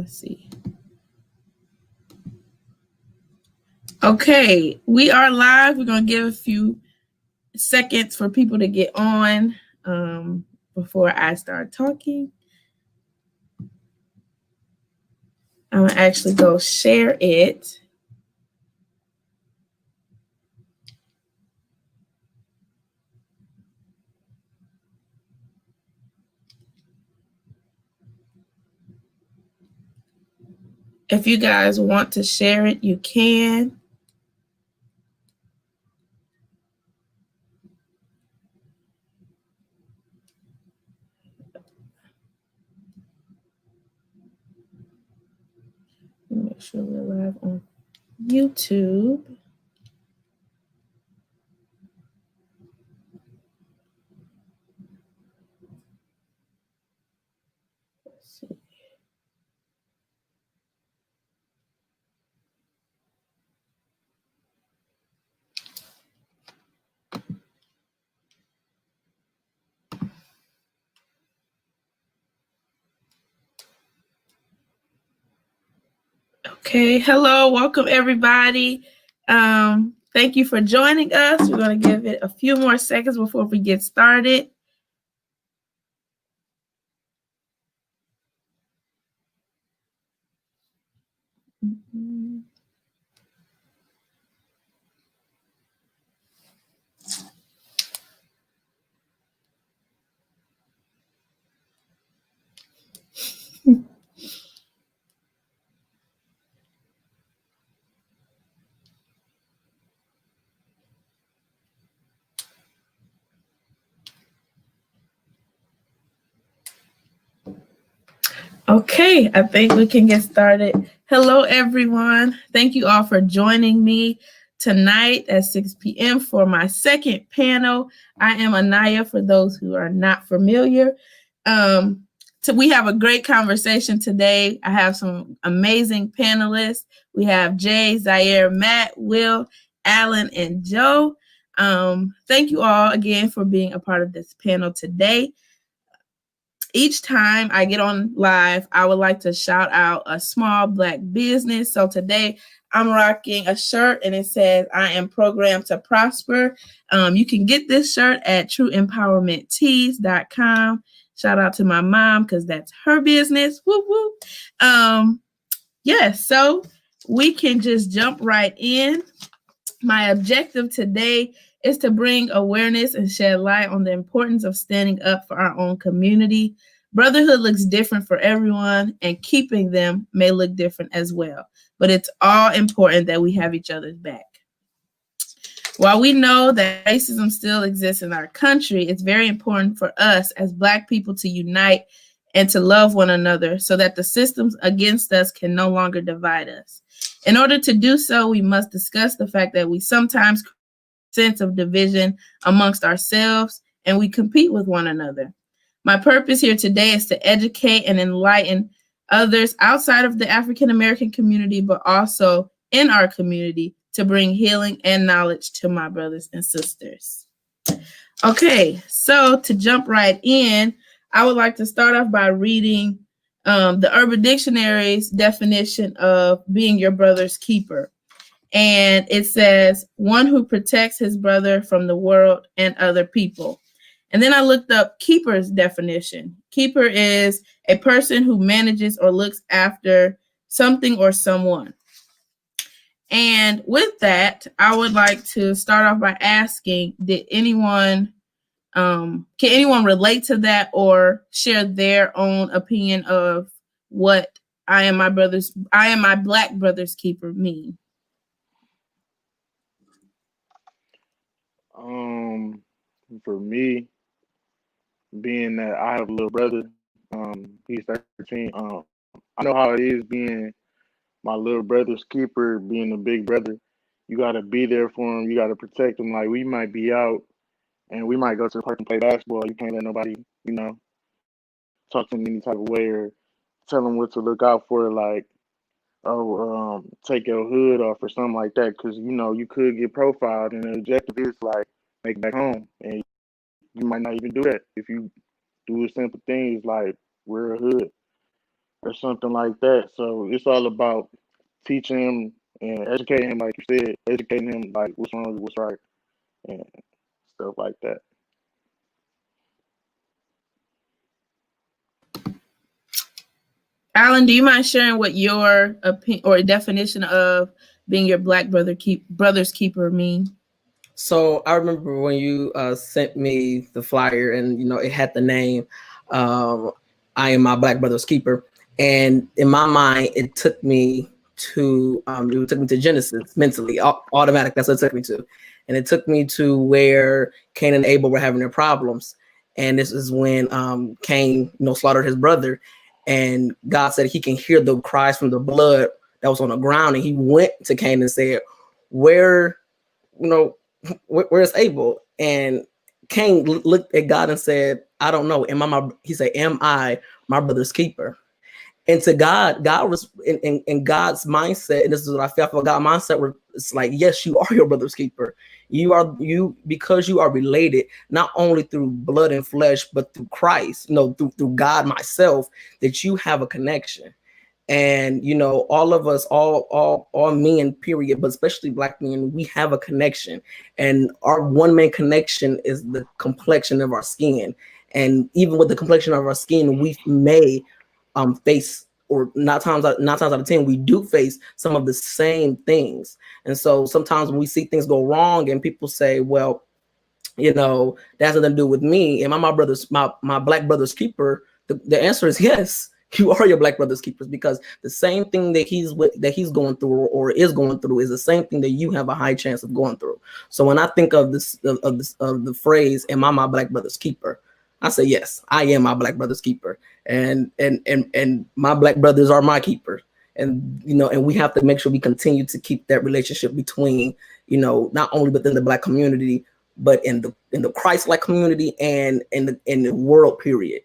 Let's see. Okay, we are live. We're going to give a few seconds for people to get on before I start talking. I'm going to actually go share it. If you guys want to share it, you can. Make sure we're live on YouTube. Let's see. Okay, hello, welcome everybody. Thank you for joining us. We're going to give it a few more seconds before we get started. Okay, I think we can get started. Hello, everyone. Thank you all for joining me tonight at 6 p.m. for my second panel. I am Anaya, for those who are not familiar. So we have a great conversation today. I have some amazing panelists. We have Jay, Zaire, Matt, Will, Alan, and Joe. Thank you all again for being a part of this panel today. Each time I get on live, I would like to shout out a small Black business. So today I'm rocking a shirt and it says, "I am programmed to prosper." You can get this shirt at trueempowermenttees.com. Shout out to my mom because that's her business. Woo woo. Yes, so we can just jump right in. My objective today is to bring awareness and shed light on the importance of standing up for our own community. Brotherhood looks different for everyone, and keeping them may look different as well. But it's all important that we have each other's back. While we know that racism still exists in our country, it's very important for us as Black people to unite and to love one another so that the systems against us can no longer divide us. In order to do so, we must discuss the fact that we sometimes sense of division amongst ourselves and we compete with one another. My purpose here today is to educate and enlighten others outside of the African American community, but also in our community, to bring healing and knowledge to my brothers and sisters. Okay, so to jump right in, I would like to start off by reading the Urban Dictionary's definition of being your brother's keeper. And it says, one who protects his brother from the world and other people. And then I looked up keeper's definition. Keeper is a person who manages or looks after something or someone. And with that, I would like to start off by asking, can anyone relate to that or share their own opinion of what I am my Black brother's keeper mean? For me, being that I have a little brother, he's 13. I know how it is being my little brother's keeper, being a big brother. You gotta be there for him. You gotta protect him. Like we might be out and we might go to the park and play basketball. You can't let nobody, talk to him any type of way or tell him what to look out for. Like, oh, take your hood off or something like that, because you could get profiled, and the objective is like make it back home, and you might not even do that if you do the simple things like wear a hood or something like that. So it's all about teaching him and educating him, like you said, educating him like what's wrong, what's right, and stuff like that. Alan, do you mind sharing what your opinion or definition of being your black brother's keeper mean? So I remember when you sent me the flyer, and it had the name, "I am my black brother's keeper," and in my mind, it took me to Genesis mentally, automatic. That's what it took me to, and it took me to where Cain and Abel were having their problems, and this is when Cain, slaughtered his brother, and God said he can hear the cries from the blood that was on the ground, and he went to Cain and said, "Where, where's Abel?" And Cain looked at God and said, "I don't know. He said, am I my brother's keeper?" And to God was in God's mindset, and this is what I felt for God's mindset, where it's like, yes, you are your brother's keeper. Because you are related, not only through blood and flesh, but through Christ, through God myself, that you have a connection. And all of us, all men, period, but especially black men, we have a connection, and our one main connection is the complexion of our skin. And even with the complexion of our skin, we may face, or nine times out of 10, we do face some of the same things. And so sometimes when we see things go wrong, and people say, well, that has nothing to do with me, am I my black brother's keeper? The answer is yes. You are your black brother's keepers, because the same thing that he's going through or is going through is the same thing that you have a high chance of going through. So when I think of the phrase, "Am I my black brother's keeper?" I say, yes, I am my black brother's keeper, and my black brothers are my keeper. And and we have to make sure we continue to keep that relationship between not only within the black community, but in the Christ-like community and in the world, period.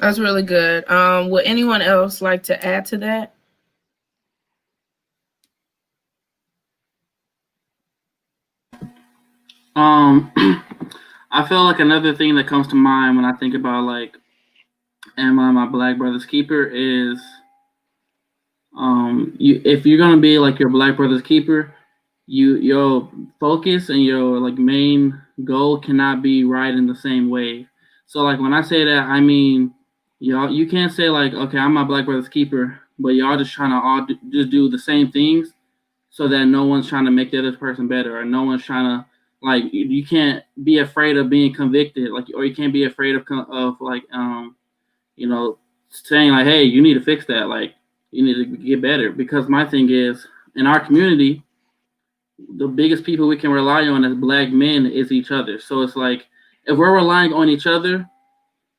That's really good. Would anyone else like to add to that? I feel like another thing that comes to mind when I think about like, am I my black brother's keeper, is if you're gonna be like your black brother's keeper, your focus and your like main goal cannot be right in the same way. So like when I say that, I mean you can't say like, okay, I'm my black brother's keeper, but y'all just trying to all just do the same things, so that no one's trying to make the other person better, or no one's trying to, like, you can't be afraid of being convicted, like, or you can't be afraid of like saying like, hey, you need to fix that, like you need to get better. Because my thing is, in our community, the biggest people we can rely on as black men is each other. So it's like, if we're relying on each other,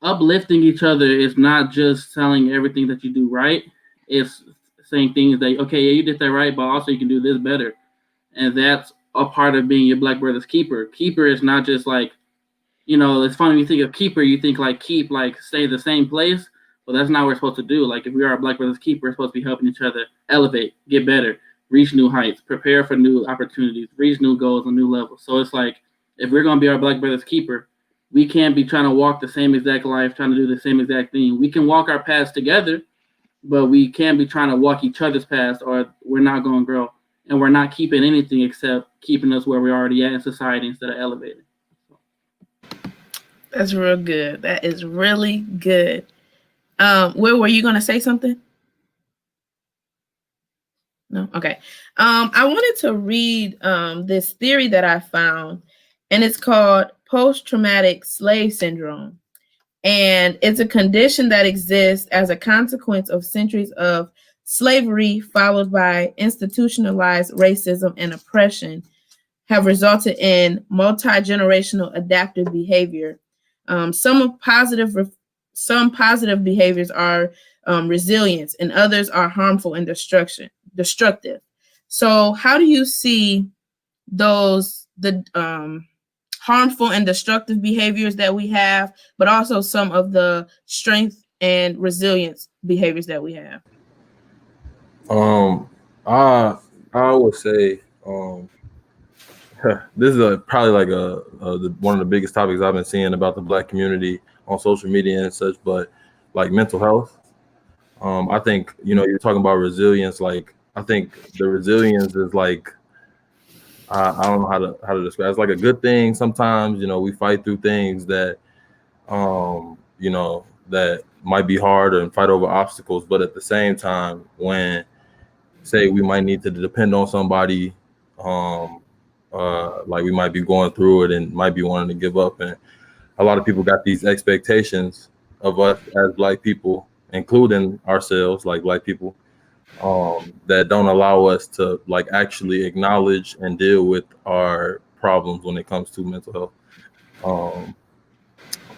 uplifting each other is not just telling everything that you do right. It's saying things that, okay, yeah, you did that right, but also you can do this better. And that's a part of being your black brother's keeper. Keeper is not just like, it's funny when you think of keeper, you think like keep, like stay the same place, but that's not what we're supposed to do. Like if we are a black brother's keeper, we're supposed to be helping each other elevate, get better, reach new heights, prepare for new opportunities, reach new goals and new levels. So it's like, if we're gonna be our black brother's keeper, we can't be trying to walk the same exact life, trying to do the same exact thing. We can walk our paths together, but we can't be trying to walk each other's paths, or we're not going to grow. And we're not keeping anything except keeping us where we're already at in society instead of elevating. That's real good. That is really good. Will, were you going to say something? No? Okay. I wanted to read this theory that I found, and it's called post-traumatic slave syndrome. And it's a condition that exists as a consequence of centuries of slavery, followed by institutionalized racism and oppression, have resulted in multi-generational adaptive behavior. Some positive behaviors are resilience, and others are harmful and destructive. So how do you see the harmful and destructive behaviors that we have, but also some of the strength and resilience behaviors that we have? I would say This is probably like one of the biggest topics I've been seeing about the Black community on social media and such, but like mental health. I think, you're talking about resilience. Like, I think the resilience is like, I don't know how to describe it. It's like a good thing sometimes. We fight through things that, that might be hard and fight over obstacles. But at the same time, when say we might need to depend on somebody, like we might be going through it and might be wanting to give up. And a lot of people got these expectations of us as Black people, including ourselves, like Black people, that don't allow us to like actually acknowledge and deal with our problems when it comes to mental health.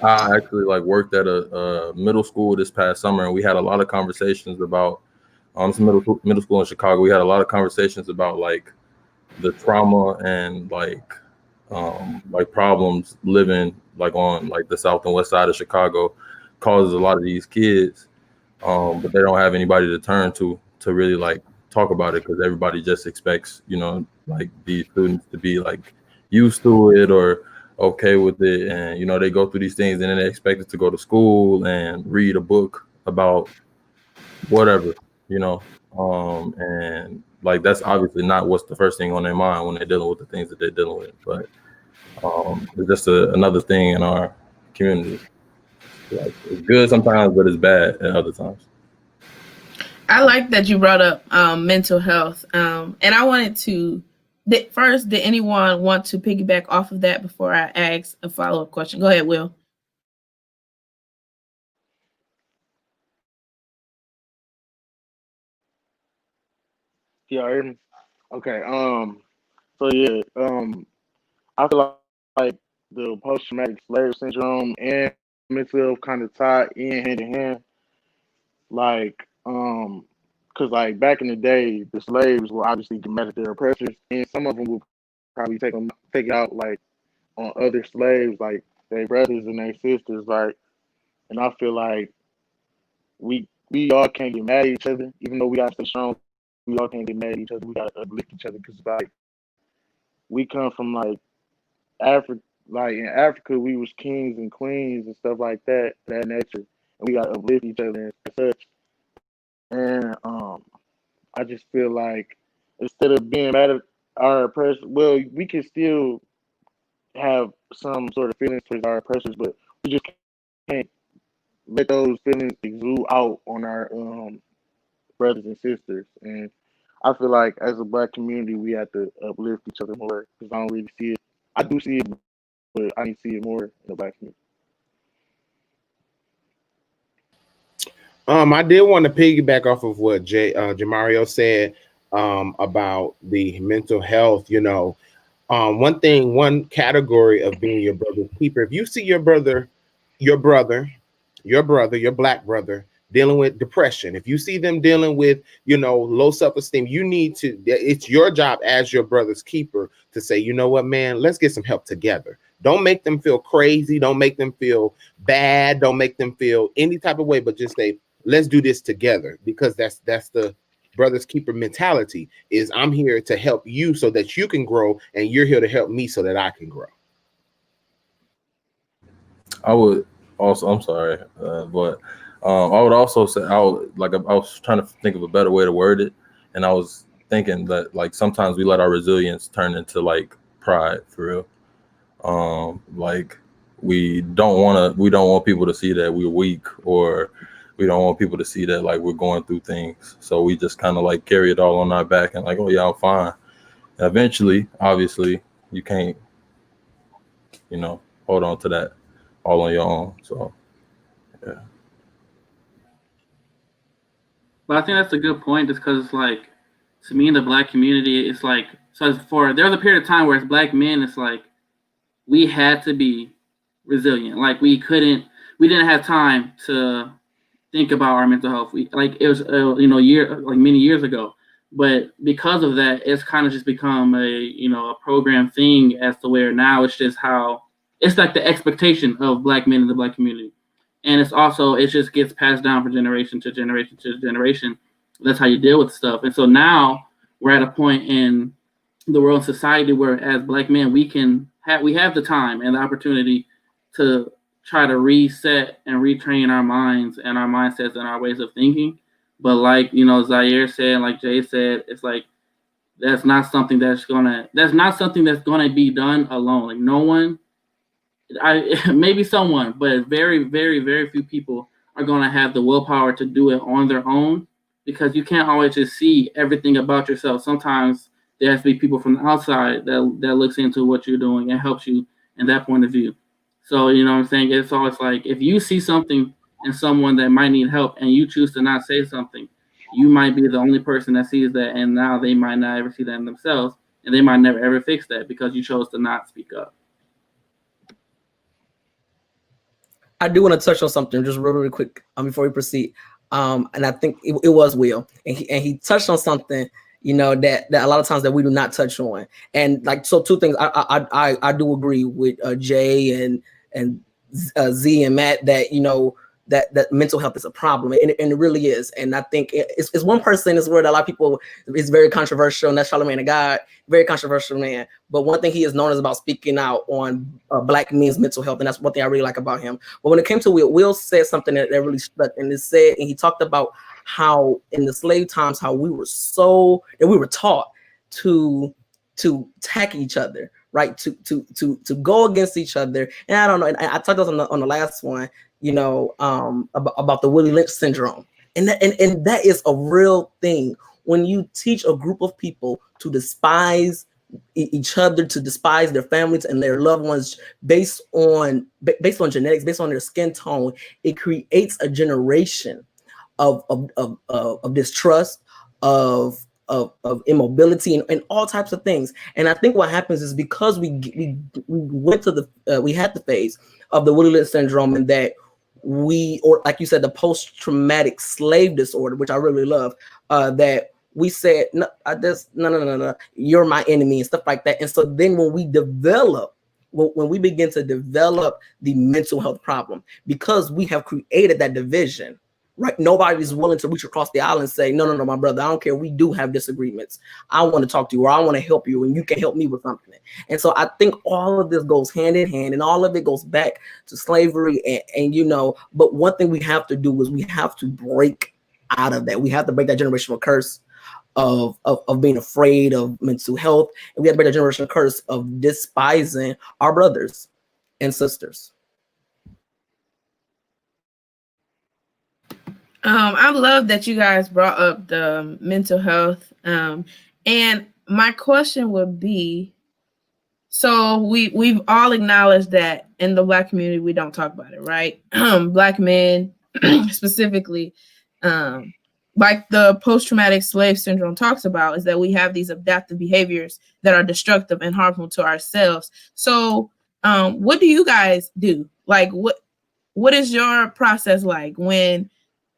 I actually like worked at a middle school this past summer, and we had a lot of conversations about it's a middle school in Chicago. We had a lot of conversations about like the trauma and like problems living like on like the south and west side of Chicago causes a lot of these kids, but they don't have anybody to turn to really like talk about it, because everybody just expects like these students to be like used to it or okay with it, and they go through these things and then they expect it to go to school and read a book about whatever, and like that's obviously not what's the first thing on their mind when they're dealing with the things that they're dealing with. But it's just another thing in our community. Like, it's good sometimes, but it's bad at other times. I like that you brought up mental health, and I wanted to first. Did anyone want to piggyback off of that before I ask a follow-up question? Go ahead, Will. Yeah, hear me? Okay. So yeah. I feel like the post-traumatic slave syndrome and mental health kind of tied in hand in hand. Like, because like back in the day, the slaves will obviously get mad at their oppressors, and some of them will probably take it out like on other slaves, like their brothers and their sisters. Like, and I feel like we all can't get mad at each other, even though we gotta stay strong. We all can't get mad at each other. We gotta uplift each other because like we come from like Africa. Like in Africa, we was kings and queens and stuff like that nature, and we gotta uplift each other and such. And I just feel like instead of being mad at our oppressors, well, we can still have some sort of feelings towards our oppressors, but we just can't let those feelings exude out on our brothers and sisters. And I feel like as a Black community, we have to uplift each other more, because I don't really see it. I do see it, but I need to see it more in the Black community. I did want to piggyback off of what Jamario said about the mental health. One category of being your brother's keeper. If you see your Black brother dealing with depression, if you see them dealing with, low self-esteem, it's your job as your brother's keeper to say, you know what, man, let's get some help together. Don't make them feel crazy. Don't make them feel bad. Don't make them feel any type of way, but just say, let's do this together, because that's the brother's keeper mentality. Is I'm here to help you so that you can grow, and you're here to help me so that I can grow. I would also, I'm sorry, but I would also say I was trying to think of a better way to word it, and I was thinking that like sometimes we let our resilience turn into like pride for real. Like we don't want people to see that we're weak, or we don't want people to see that like we're going through things. So we just kind of like carry it all on our back and like, oh yeah, I'm fine. And eventually, obviously, you can't, hold on to that all on your own. So yeah. But I think that's a good point, just because it's like, to me, in the Black community, it's like, so there was a period of time where as Black men, it's like we had to be resilient. Like we didn't have time to think about our mental health. It was many years ago, but because of that, it's kind of just become a program thing, as to where now it's just how it's like the expectation of Black men in the Black community. And it just gets passed down from generation to generation to generation. That's how you deal with stuff. And so now we're at a point in the world and society where as Black men we have the time and the opportunity to try to reset and retrain our minds and our mindsets and our ways of thinking. But like, Zaire said, like Jay said, it's like that's not something that's gonna be done alone. Like no one, maybe someone, but very, very, very few people are gonna have the willpower to do it on their own, because you can't always just see everything about yourself. Sometimes there has to be people from the outside that looks into what you're doing and helps you in that point of view. So you know what I'm saying? It's always like if you see something in someone that might need help and you choose to not say something, you might be the only person that sees that, and now they might not ever see that in themselves, and they might never ever fix that because you chose to not speak up. I do want to touch on something just really quick before we proceed. And I think it was Will, and he touched on something, that a lot of times that we do not touch on. And like, so two things, I do agree with Jay and Z and Matt that, that mental health is a problem, and it really is. And I think it's one person in this world that a lot of people is very controversial, and that's Charlamagne the God, very controversial man. But one thing he is known is about speaking out on Black men's mental health, and that's one thing I really like about him. But when it came to Will said something that really stuck, and he talked about how in the slave times how we were taught to attack each other, right? To go against each other. And I don't know. And I talked about on the last one, about the Willie Lynch syndrome, and that is a real thing. When you teach a group of people to despise each other, to despise their families and their loved ones based on genetics, based on their skin tone, it creates a generation of distrust, of immobility, and all types of things. And I think what happens is because we went to we had the phase of the Willie Lynch syndrome, and that or like you said, the post-traumatic slave disorder, which I really love, that we said, no, you're my enemy and stuff like that. And so then when we begin to develop the mental health problem, because we have created that division, right? Nobody's willing to reach across the aisle and say, no, my brother, I don't care. We do have disagreements. I want to talk to you, or I want to help you, and you can help me with something. And so I think all of this goes hand in hand, and all of it goes back to slavery. And but one thing we have to do is we have to break out of that. We have to break that generational curse of being afraid of mental health. And we have to break that generational curse of despising our brothers and sisters. I love that you guys brought up the mental health. And my question would be, so we've all acknowledged that in the Black community, we don't talk about it, right? Black men specifically, like the post-traumatic slave syndrome talks about, is that we have these adaptive behaviors that are destructive and harmful to ourselves. So what do you guys do? Like, what is your process like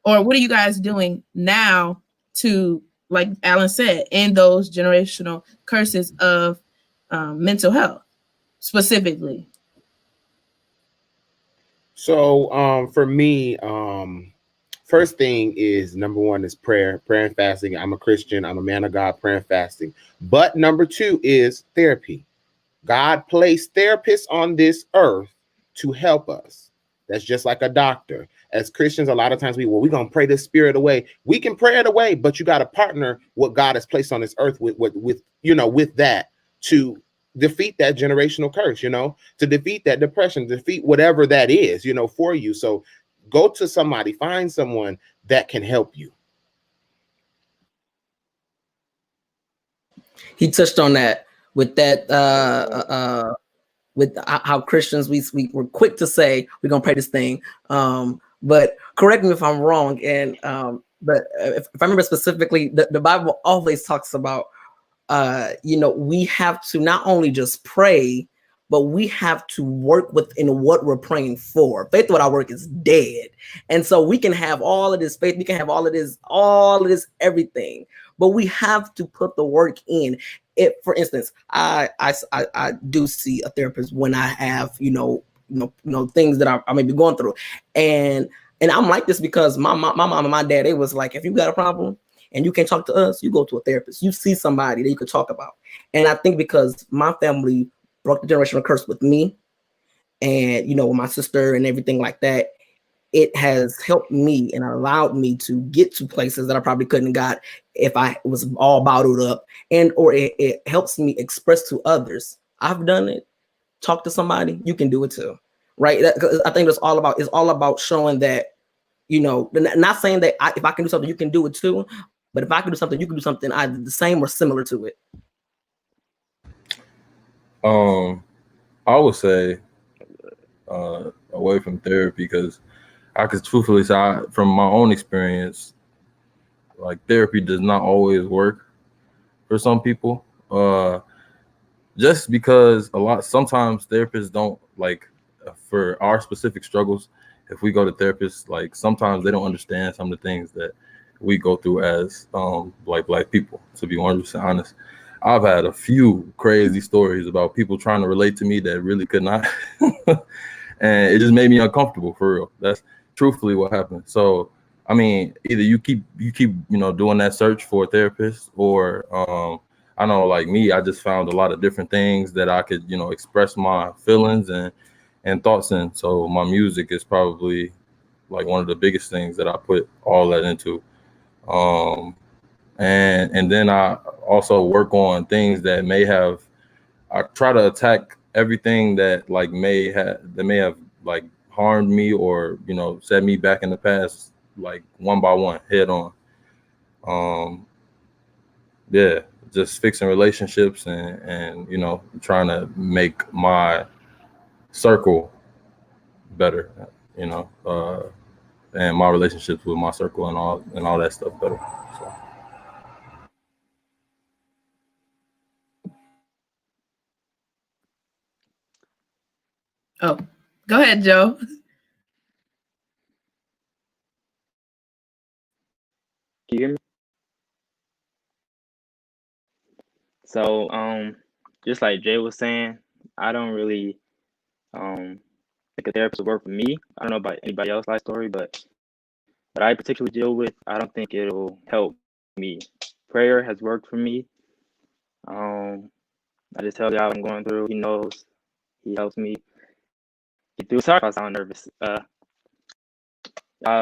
or what are you guys doing now to, like Alan said, end those generational curses of mental health specifically? So for me, first thing is, number one is prayer and fasting. I'm a Christian. I'm a man of God, prayer and fasting. But number two is therapy. God placed therapists on this earth to help us. That's just like a doctor. As Christians, a lot of times we're going to pray this spirit away. We can pray it away, but you got to partner what God has placed on this earth with that to defeat that generational curse, to defeat that depression, defeat whatever that is, for you. So go to somebody, find someone that can help you. He touched on that with that, with how Christians, we're quick to say we're going to pray this thing. But correct me if I'm wrong. And but if I remember specifically, the Bible always talks about, we have to not only just pray, but we have to work within what we're praying for. Faith without work is dead. And so we can have all of this faith, we can have all of this, everything, but we have to put the work in. For instance, I do see a therapist when I have, things that I may be going through. And I'm like this because my mom and my dad, they was like, if you got a problem and you can't talk to us, you go to a therapist. You see somebody that you could talk about. And I think because my family broke the generational curse with me and, you know, with my sister and everything like that, it has helped me and allowed me to get to places that I probably couldn't have got if I was all bottled up, or it helps me express to others. I've done it. Talk to somebody, you can do it too, right? I think it's all about showing that, you know, not saying that if I can do something, you can do it too, but if I can do something, you can do something either the same or similar to it. I would say away from therapy, because I could truthfully say, from my own experience, like therapy does not always work for some people. Just because sometimes therapists don't, like, for our specific struggles, if we go to therapists, like sometimes they don't understand some of the things that we go through as like Black people, to be 100% honest. I've had a few crazy stories about people trying to relate to me that really could not. And it just made me uncomfortable, for real. That's truthfully what happened. So, I mean, either you keep, you know, doing that search for a therapist, or I know, like me, I just found a lot of different things that I could, you know, express my feelings and thoughts in. So my music is probably like one of the biggest things that I put all that into. And then I also work on things that I try to attack everything that may have like harmed me, or, you know, set me back in the past, like one by one, head on. Yeah, just fixing relationships and you know, trying to make my circle better, you know, and my relationships with my circle and all that stuff better. So. Oh, go ahead, Joe. Can you hear me? So, just like Jay was saying, I don't really think a therapist would work for me. I don't know about anybody else's life story, but what I particularly deal with, I don't think it'll help me. Prayer has worked for me. I just tell God what I'm going through. He knows. He helps me get through. Sorry if I sound nervous.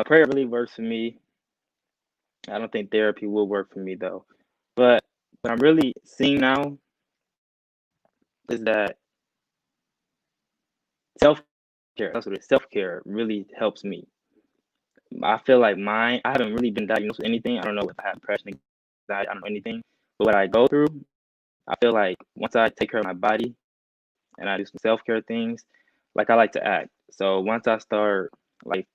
Prayer really works for me. I don't think therapy will work for me though. But what I'm really seeing now is that self-care, that's what it is. Self-care really helps me. I feel like I haven't really been diagnosed with anything. I don't know if I have depression, anxiety, I don't know anything. But what I go through, I feel like once I take care of my body and I do some self-care things, like I like to act. So once I start like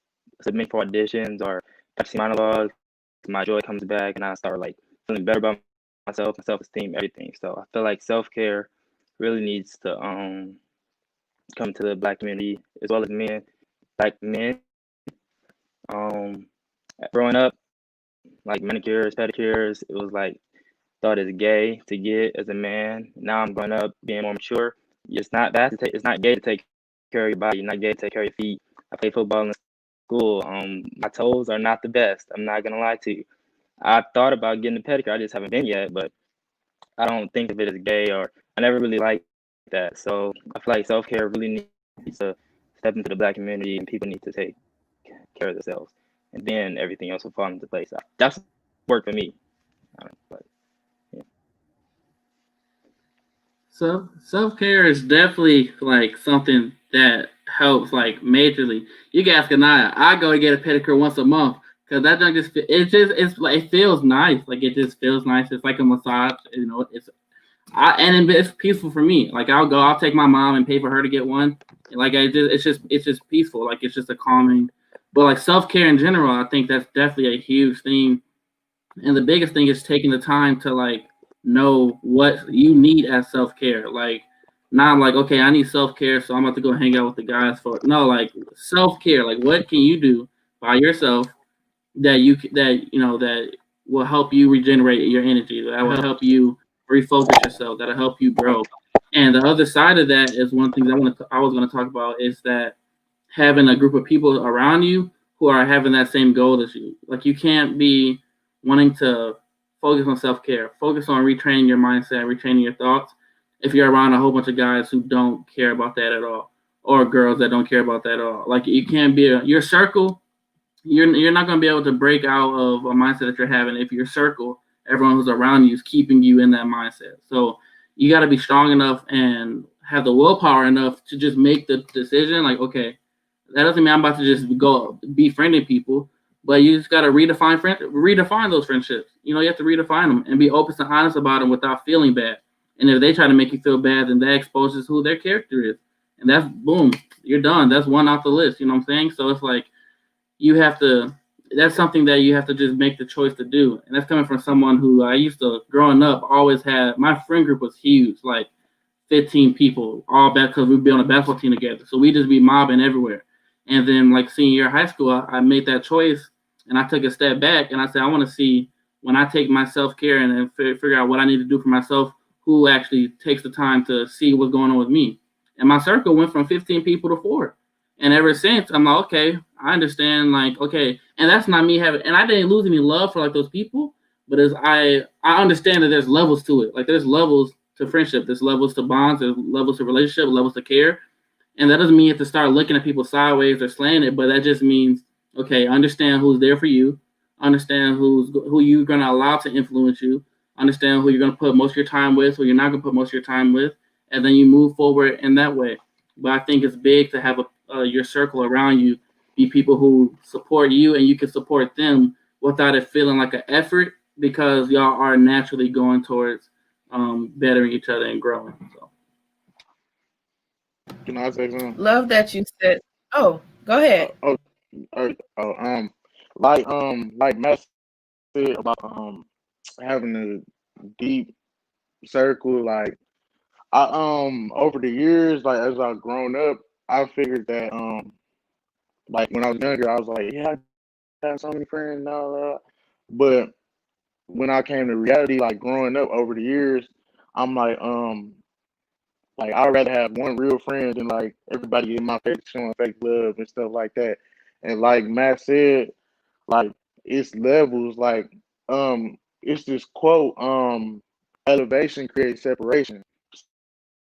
submitting for auditions or practicing monologues, my joy comes back and I start like feeling better about myself, my self-esteem, everything. So I feel like self-care really needs to come to the Black community as well as men, Black men. Growing up, like manicures, pedicures, it was like thought as gay to get as a man. Now I'm growing up, being more mature. It's not bad to take. It's not gay to take care of your body. You're not gay to take care of your feet. I play football in school. My toes are not the best. I'm not gonna lie to you. I thought about getting a pedicure. I just haven't been yet, but I don't think of it as gay, or I never really liked that. So I feel like self-care really needs to step into the Black community, and people need to take care of themselves, and then everything else will fall into place. That's worked for me. But, yeah. So self-care is definitely like something that helps like majorly. You can ask Anaya. I go to get a pedicure once a month because that junk it's like it feels nice. Like it just feels nice. It's like a massage. You know, and it's peaceful for me. Like I'll take my mom and pay for her to get one. Like it's just peaceful. Like it's just a calming. But like self-care in general, I think that's definitely a huge thing. And the biggest thing is taking the time to like know what you need as self-care. Like not like, okay, I need self-care, so I'm about to go hang out with the guys for no, like self-care. Like what can you do by yourself that will help you regenerate your energy, that will help you refocus yourself, that'll help you grow. And the other side of that is one thing that I was going to talk about is that having a group of people around you who are having that same goal as you. Like you can't be wanting to focus on self-care. Focus on retraining your mindset, retraining your thoughts. If you're around a whole bunch of guys who don't care about that at all, or girls that don't care about that at all, like you can't be your circle. You're not going to be able to break out of a mindset that you're having if your circle, everyone who's around you, is keeping you in that mindset. So you got to be strong enough and have the willpower enough to just make the decision. Like, okay, that doesn't mean I'm about to just go befriending people, but you just got to redefine those friendships. You have to redefine them and be open and honest about them without feeling bad. And if they try to make you feel bad, then that exposes who their character is. And that's, boom, you're done. That's one off the list. You know what I'm saying? So it's like, that's something that you have to just make the choice to do. And that's coming from someone who I used to, growing up, always had, my friend group was huge, like 15 people, all back because we'd be on a basketball team together. So we just be mobbing everywhere. And then like senior year of high school, I made that choice and I took a step back and I said, I want to see, when I take my self-care and figure out what I need to do for myself, who actually takes the time to see what's going on with me. And my circle went from 15 people to 4. And ever since, I'm like, okay, I understand, like, okay. And that's not me having, and I didn't lose any love for like those people, but I understand that there's levels to it. Like there's levels to friendship, there's levels to bonds, there's levels to relationship, levels to care. And that doesn't mean you have to start looking at people sideways or slaying it, but that just means, okay, understand who's there for you, understand who you're going to allow to influence you, understand who you're going to put most of your time with, who you're not going to put most of your time with, and then you move forward in that way. But I think it's big to have your circle around you be people who support you and you can support them without it feeling like an effort, because y'all are naturally going towards bettering each other and growing. So. Can I say something? Love that you said. Oh, go ahead. Like Matt said about having a deep circle. Like I over the years, like as I've grown up, I figured that like when I was younger, I was like, yeah, I have so many friends and all that. But when I came to reality, like growing up over the years, I'm like I'd rather have one real friend than like everybody in my face showing fake love and stuff like that. And like Matt said, like it's levels. Like it's this quote, elevation creates separation.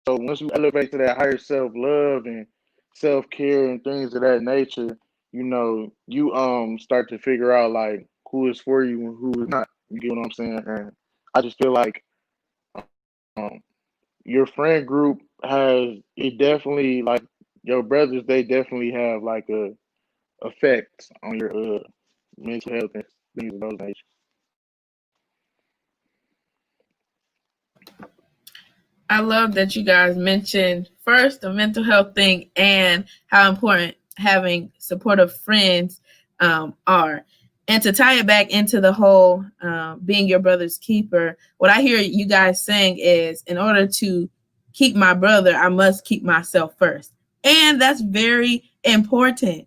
So once you elevate to that higher self love and self care and things of that nature, you start to figure out like who is for you and who is not. You get what I'm saying? And I just feel like um your friend group has it definitely like your brothers, they definitely have like a effect on your mental health and things of those nature. I love that you guys mentioned first the mental health thing and how important having supportive friends are. And to tie it back into the whole being your brother's keeper, what I hear you guys saying is, in order to keep my brother, I must keep myself first. And that's very important.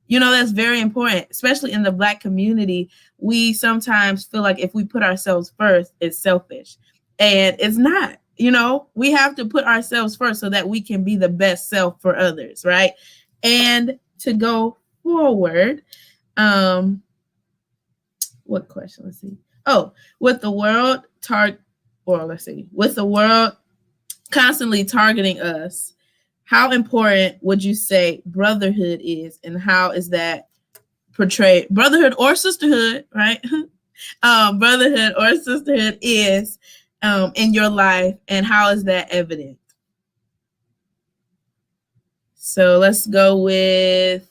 That's very important, especially in the Black community. We sometimes feel like if we put ourselves first, it's selfish. And it's not. We have to put ourselves first so that we can be the best self for others, right? And to go forward, what question? Let's see. Oh, with the world constantly targeting us, how important would you say brotherhood is, and how is that portrayed? Brotherhood or sisterhood, right? Brotherhood or sisterhood is in your life, and how is that evident? So let's go with,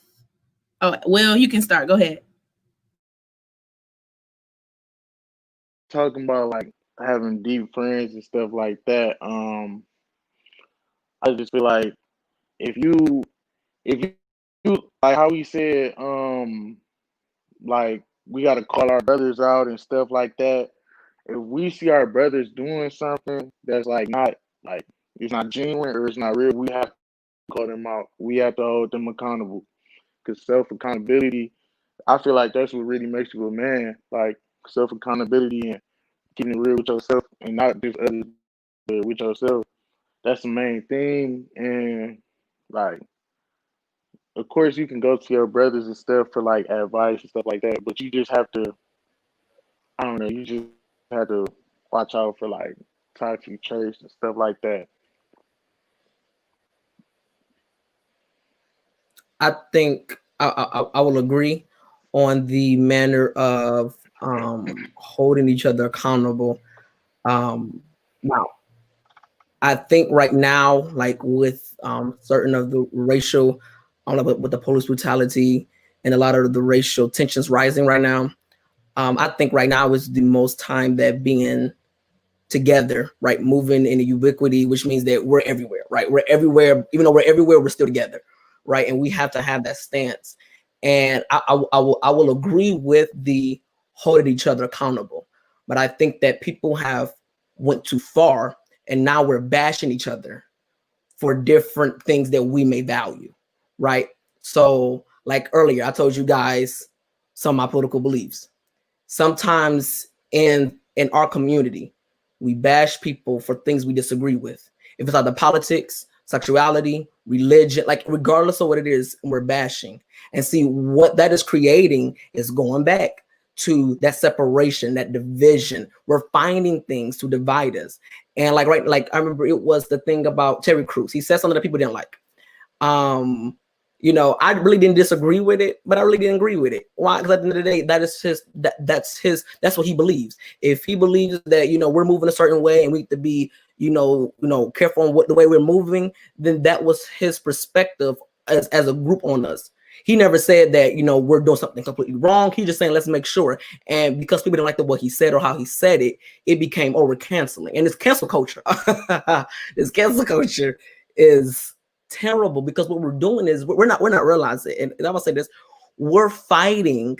Will, you can start. Go ahead. Talking about like having deep friends and stuff like that. I just feel like if you like how we said, like we gotta call our brothers out and stuff like that. If we see our brothers doing something that's like not like it's not genuine or it's not real, we have to call them out. We have to hold them accountable. Because self accountability, I feel like that's what really makes you a man. Like self accountability and keeping it real with yourself and not just others, but with yourself. That's the main thing. And like, of course, you can go to your brothers and stuff for like advice and stuff like that, but you just have to, I don't know, you just had to watch out for like toxic traits and stuff like that. I think I will agree on the manner of holding each other accountable. Now, I think right now, like with certain of the racial, with the police brutality and a lot of the racial tensions rising right now, I think right now is the most time that being together, right, moving in a ubiquity, which means that we're everywhere, right? We're everywhere, even though we're everywhere, we're still together, right? And we have to have that stance. And I will agree with the holding each other accountable, but I think that people have went too far, and now we're bashing each other for different things that we may value, right? So, like earlier, I told you guys some of my political beliefs. Sometimes in our community, we bash people for things we disagree with. If it's either politics, sexuality, religion, like regardless of what it is, we're bashing. And see, what that is creating is going back to that separation, that division. We're finding things to divide us. And like I remember it was the thing about Terry Crews. He said something that people didn't like. I really didn't disagree with it, but I really didn't agree with it. Why? Because at the end of the day, that's what he believes. If he believes that, we're moving a certain way and we need to be, careful on the way we're moving, then that was his perspective as a group on us. He never said that, we're doing something completely wrong. He just saying, let's make sure. And because people didn't like what he said or how he said it, it became, we're canceling. And it's cancel culture. This cancel culture is terrible, because what we're doing is we're not realizing it. And I'm gonna say this: we're fighting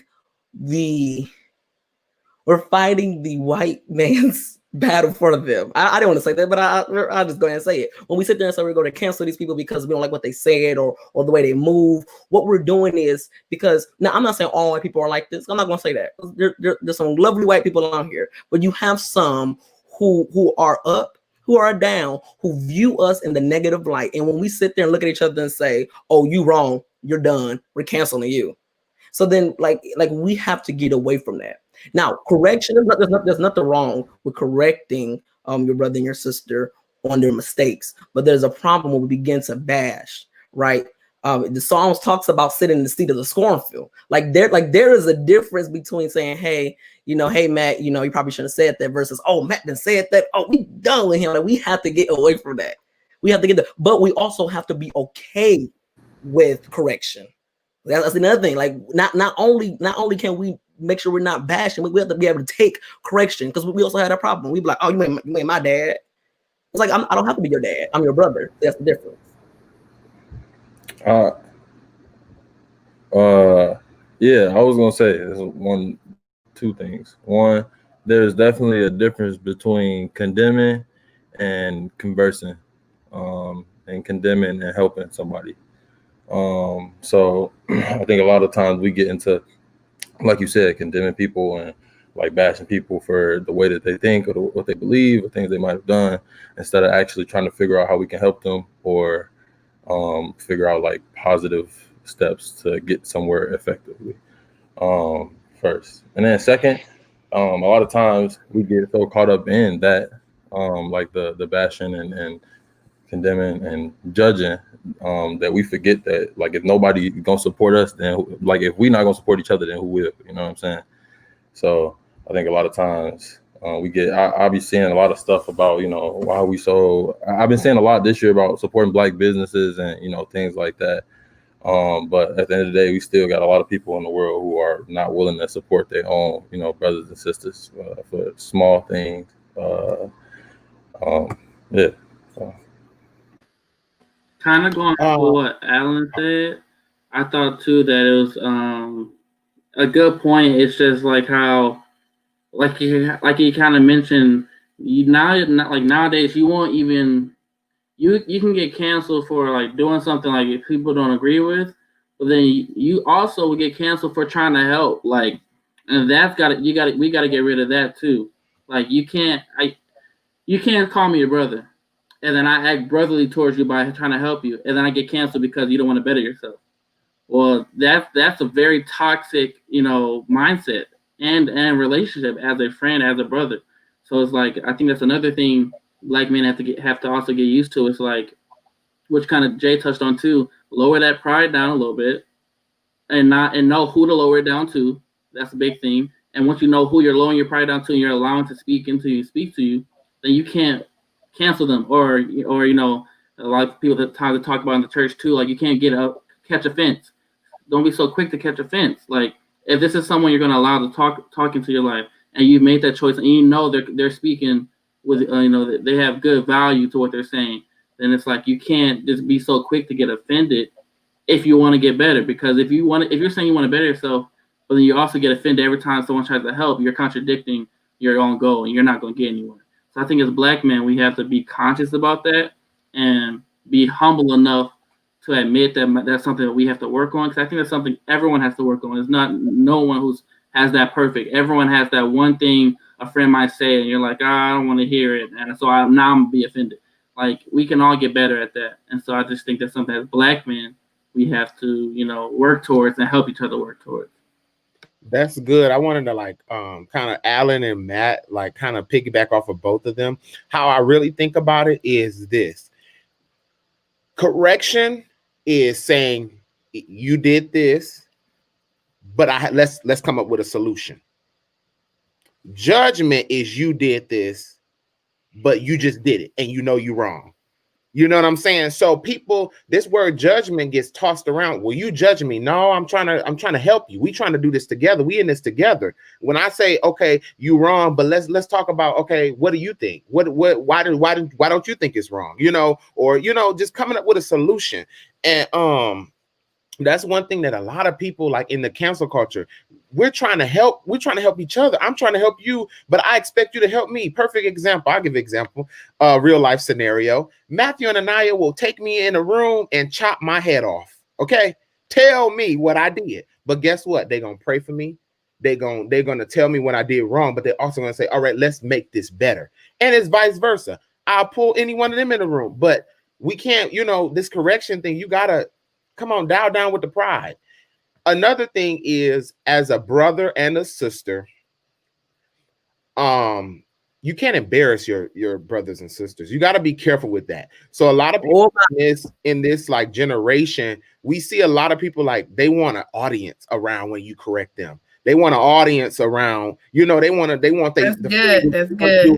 the white man's battle for them. I didn't want to say that, but I'll just go ahead and say it. When we sit there and say we're going to cancel these people because we don't like what they said or the way they move, what we're doing is, because now I'm not saying all white people are like this. I'm not going to say that. There's some lovely white people out here, but you have some who are up, who are down, who view us in the negative light. And when we sit there and look at each other and say, "Oh, you wrong, you're done, we're canceling you." So then, like we have to get away from that. Now, correction, there's nothing wrong with correcting your brother and your sister on their mistakes, but there's a problem when we begin to bash, right? The Psalms talks about sitting in the seat of the scornful. Like there is a difference between saying, "Hey, hey Matt, you probably shouldn't have said that," versus, "Oh, Matt done said that. Oh, we done with him." Like, we have to get away from that. We have to but we also have to be okay with correction. That's another thing. Like, not only can we make sure we're not bashing, we have to be able to take correction, because we also had a problem. We be like, "Oh, you made my dad." It's like, I don't have to be your dad. I'm your brother. That's the difference. Yeah, I was gonna say there's two things. One, there's definitely a difference between condemning and conversing, and condemning and helping somebody. So I think a lot of times we get into, like you said, condemning people and like bashing people for the way that they think or what they believe or things they might have done, instead of actually trying to figure out how we can help them or figure out like positive steps to get somewhere effectively, first. And then second, a lot of times we get so caught up in that, like the bashing and condemning and judging, that we forget that, like, if nobody gonna support us, then like if we're not gonna support each other, then who will? You know what I'm saying? So I think a lot of times I'll be seeing a lot of stuff about, why we so. I've been saying a lot this year about supporting Black businesses and things like that. But at the end of the day, we still got a lot of people in the world who are not willing to support their own, brothers and sisters for small things. Yeah. So. Kind of going off of what Alan said, I thought too that it was a good point. It's just like how, like you kind of mentioned, nowadays you won't even you can get canceled for like doing something like if people don't agree with, but then you also will get canceled for trying to help. Like, and we got to get rid of that too. Like, you can't call me your brother, and then I act brotherly towards you by trying to help you, and then I get canceled because you don't want to better yourself. Well, that's a very toxic, mindset and relationship as a friend, as a brother. So it's like I think that's another thing black men have to also get used to. It's like, which kind of Jay touched on too, lower that pride down a little bit, and know who to lower it down to. That's a big thing. And once you know who you're lowering your pride down to, and you're allowing to speak to you, then you can't cancel them, or you know, a lot of people that talk about in the church too, like you can't catch offense. Don't be so quick to catch offense. Like if this is someone you're going to allow to talk into your life, and you've made that choice, and you know they're speaking with you know they have good value to what they're saying, then it's like you can't just be so quick to get offended if you want to get better. Because if you're saying you want to better yourself, but then you also get offended every time someone tries to help, you're contradicting your own goal, and you're not going to get anywhere. So I think as black men, we have to be conscious about that and be humble enough to admit that that's something that we have to work on. Because I think that's something everyone has to work on. It's not no one has that perfect. Everyone has that one thing a friend might say, and you're like, I don't want to hear it, and so now I'm gonna be offended. Like we can all get better at that, and so I just think that's something as black men we have to, you know, work towards and help each other work towards. That's good. I wanted to like kind of Alan and Matt like kind of piggyback off of both of them. How I really think about it is this: correction is saying you did this, but let's come up with a solution. Judgment is you did this, but you just did it and you know you're wrong. You know what I'm saying? So people, this word judgment gets tossed around. Well, you judge me. No, I'm trying to help you. We trying to do this together. We in this together. When I say, okay, you wrong, but let's talk about, okay, what do you think? Why don't you think it's wrong? You know, or, you know, just coming up with a solution. And that's one thing that a lot of people like in the cancel culture, we're trying to help each other. I'm trying to help you, but I expect you to help me. Perfect example. I'll give an example, real life scenario. Matthew and Anaya will take me in a room and chop my head off. Okay. Tell me what I did. But guess what? They're going to pray for me. They're going to tell me what I did wrong, but they're also going to say, all right, let's make this better. And it's vice versa. I'll pull any one of them in the room, but we can't, you know, this correction thing, you got to come on, dial down with the pride. Another thing is, as a brother and a sister, you can't embarrass your brothers and sisters. You got to be careful with that. So a lot of people in this like generation, we see a lot of people like they want an audience around when you correct them. They want an audience around, you know, that's good.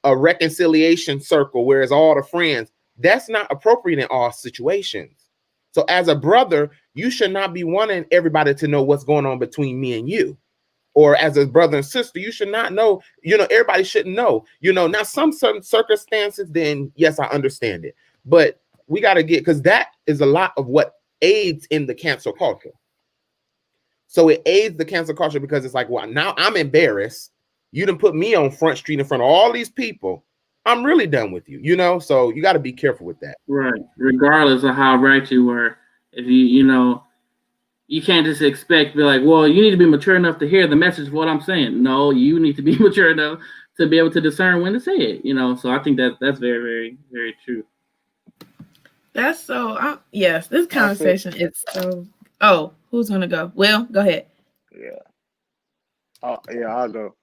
A reconciliation circle, whereas all the friends, that's not appropriate in all situations. So as a brother, you should not be wanting everybody to know what's going on between me and you. Or as a brother and sister, you should not know, you know, everybody shouldn't know. You know, now some certain circumstances, then yes, I understand it. But we got to because that is a lot of what aids in the cancel culture. So it aids the cancel culture because it's like, well, now I'm embarrassed. You done put me on Front Street in front of all these people. I'm really done with you, you know, so you got to be careful with that. Right. Regardless of how right you were, if you know, you can't just expect, be like, well, you need to be mature enough to hear the message of what I'm saying. No, you need to be mature enough to be able to discern when to say it, you know, so I think that's very, very, very true. That's so, yes, this conversation is so, who's going to go? Will, go ahead. Yeah. Yeah, I'll go.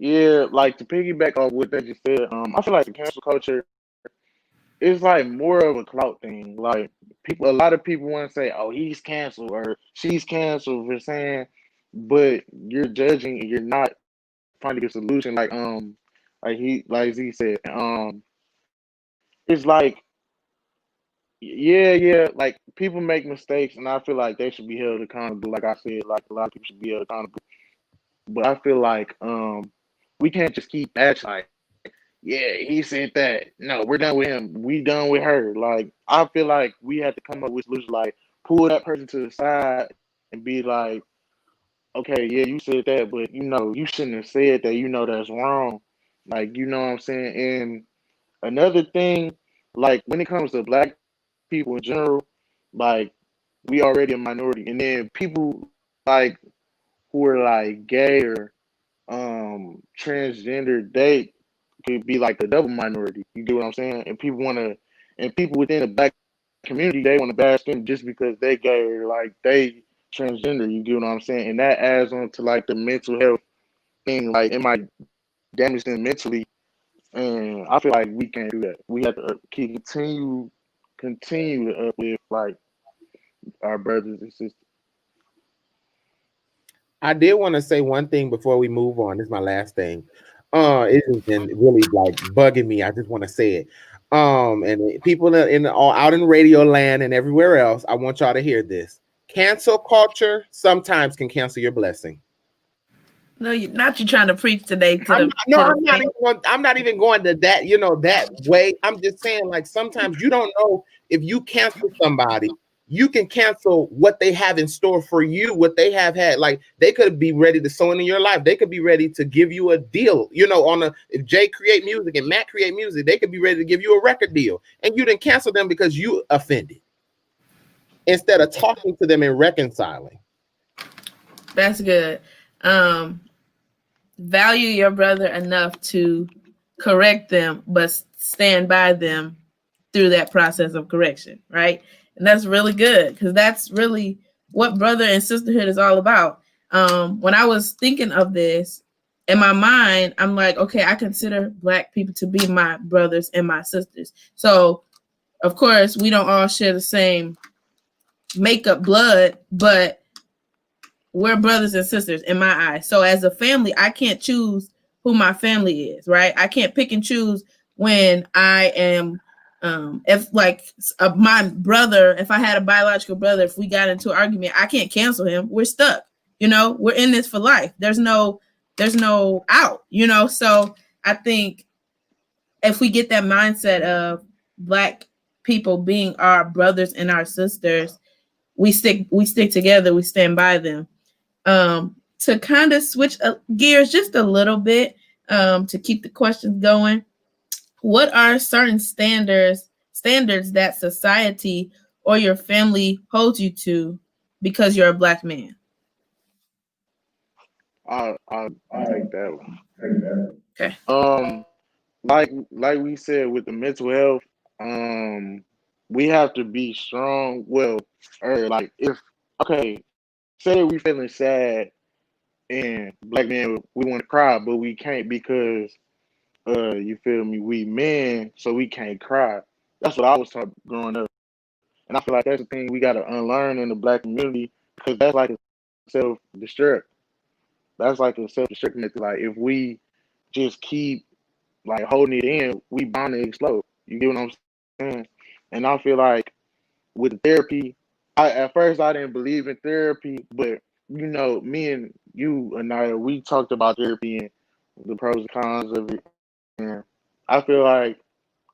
Yeah, like to piggyback off what they just said, I feel like the cancel culture is like more of a clout thing. Like a lot of people want to say, "Oh, he's canceled" or "she's canceled" for saying, but you're judging and you're not finding a solution. Like like Z said, it's like, yeah, like people make mistakes, and I feel like they should be held accountable. Like I said, like a lot of people should be held accountable, but I feel like we can't just keep acting like, yeah, he said that. No, we're done with him. We done with her. Like, I feel like we have to come up with solutions, like pull that person to the side and be like, okay, yeah, you said that, but you know, you shouldn't have said that. You know, that's wrong. Like, you know what I'm saying? And another thing, like when it comes to black people in general, like we already a minority, and then people like who are like gay or transgender, they could be like the double minority. You get what I'm saying? And people within the black community, they want to bash them just because they gay or like they transgender. You get what I'm saying? And that adds on to like the mental health thing. Like it might damage them mentally. And I feel like we can't do that. We have to continue to uplift like our brothers and sisters. I did want to say one thing before we move on. This is my last thing. It has been really like bugging me. I just want to say it. And people all out in radio land and everywhere else, I want y'all to hear this. Cancel culture sometimes can cancel your blessing. No, you not you trying to preach today. I'm not even going to that, that way. I'm just saying, like, sometimes you don't know if you cancel somebody, you can cancel what they have in store for you, what they have had. Like, they could be ready to sow into your life. They could be ready to give you a deal, if Jay create music and Matt create music, they could be ready to give you a record deal. And you didn't cancel them because you offended. Instead of talking to them and reconciling. That's good. Value your brother enough to correct them, but stand by them through that process of correction, right? And that's really good, because that's really what brother and sisterhood is all about. When I was thinking of this, in my mind, I'm like, okay, I consider Black people to be my brothers and my sisters. So, of course, we don't all share the same makeup blood, but we're brothers and sisters in my eyes. So as a family, I can't choose who my family is, right? I can't pick and choose when I am, if like my brother, if I had a biological brother, if we got into an argument, I can't cancel him. We're stuck, we're in this for life. There's no out, So I think if we get that mindset of Black people being our brothers and our sisters, we stick together, we stand by them. To kind of switch gears just a little bit, to keep the questions going, what are certain standards that society or your family holds you to because you're a Black man? I'll take that one. Okay. Like we said with the mental health, we have to be strong. Well, or like say we feeling sad and Black men, we want to cry, but we can't because you feel me, we men, so we can't cry. That's what I was taught growing up. And I feel like that's the thing we gotta unlearn in the Black community, because that's like a self-destruct. That's like a self-destruct method. Like, if we just keep like holding it in, we bound to explode. You get what I'm saying? And I feel like with therapy, at first I didn't believe in therapy, but me and you, Anaya, we talked about therapy and the pros and cons of it. And I feel like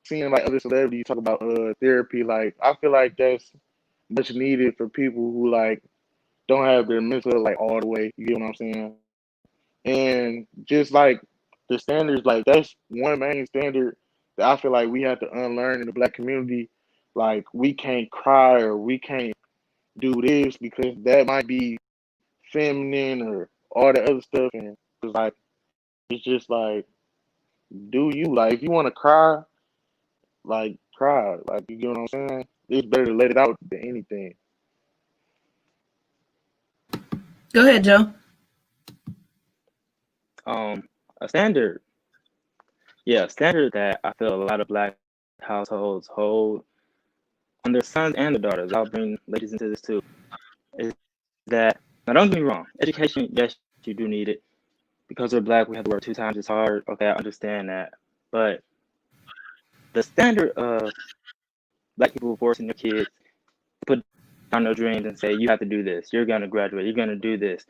seeing like other celebrities talk about therapy, like I feel like that's much needed for people who like don't have their mental health like all the way. You get what I'm saying? And just like the standards, like that's one main standard that I feel like we have to unlearn in the Black community. Like, we can't cry or we can't do this because that might be feminine or all the other stuff. And it's just like, do you, like, if you want to cry, like, cry. Like, you get what I'm saying? It's better to let it out than anything. Go ahead, Joe. A standard that I feel a lot of Black households hold on their sons and their daughters, I'll bring ladies into this too, is that, now don't get me wrong, education, yes, you do need it. Because we're Black, we have to work 2 times as hard. Okay, I understand that. But the standard of Black people forcing their kids to put down their dreams and say, you have to do this, you're going to graduate, you're going to do this,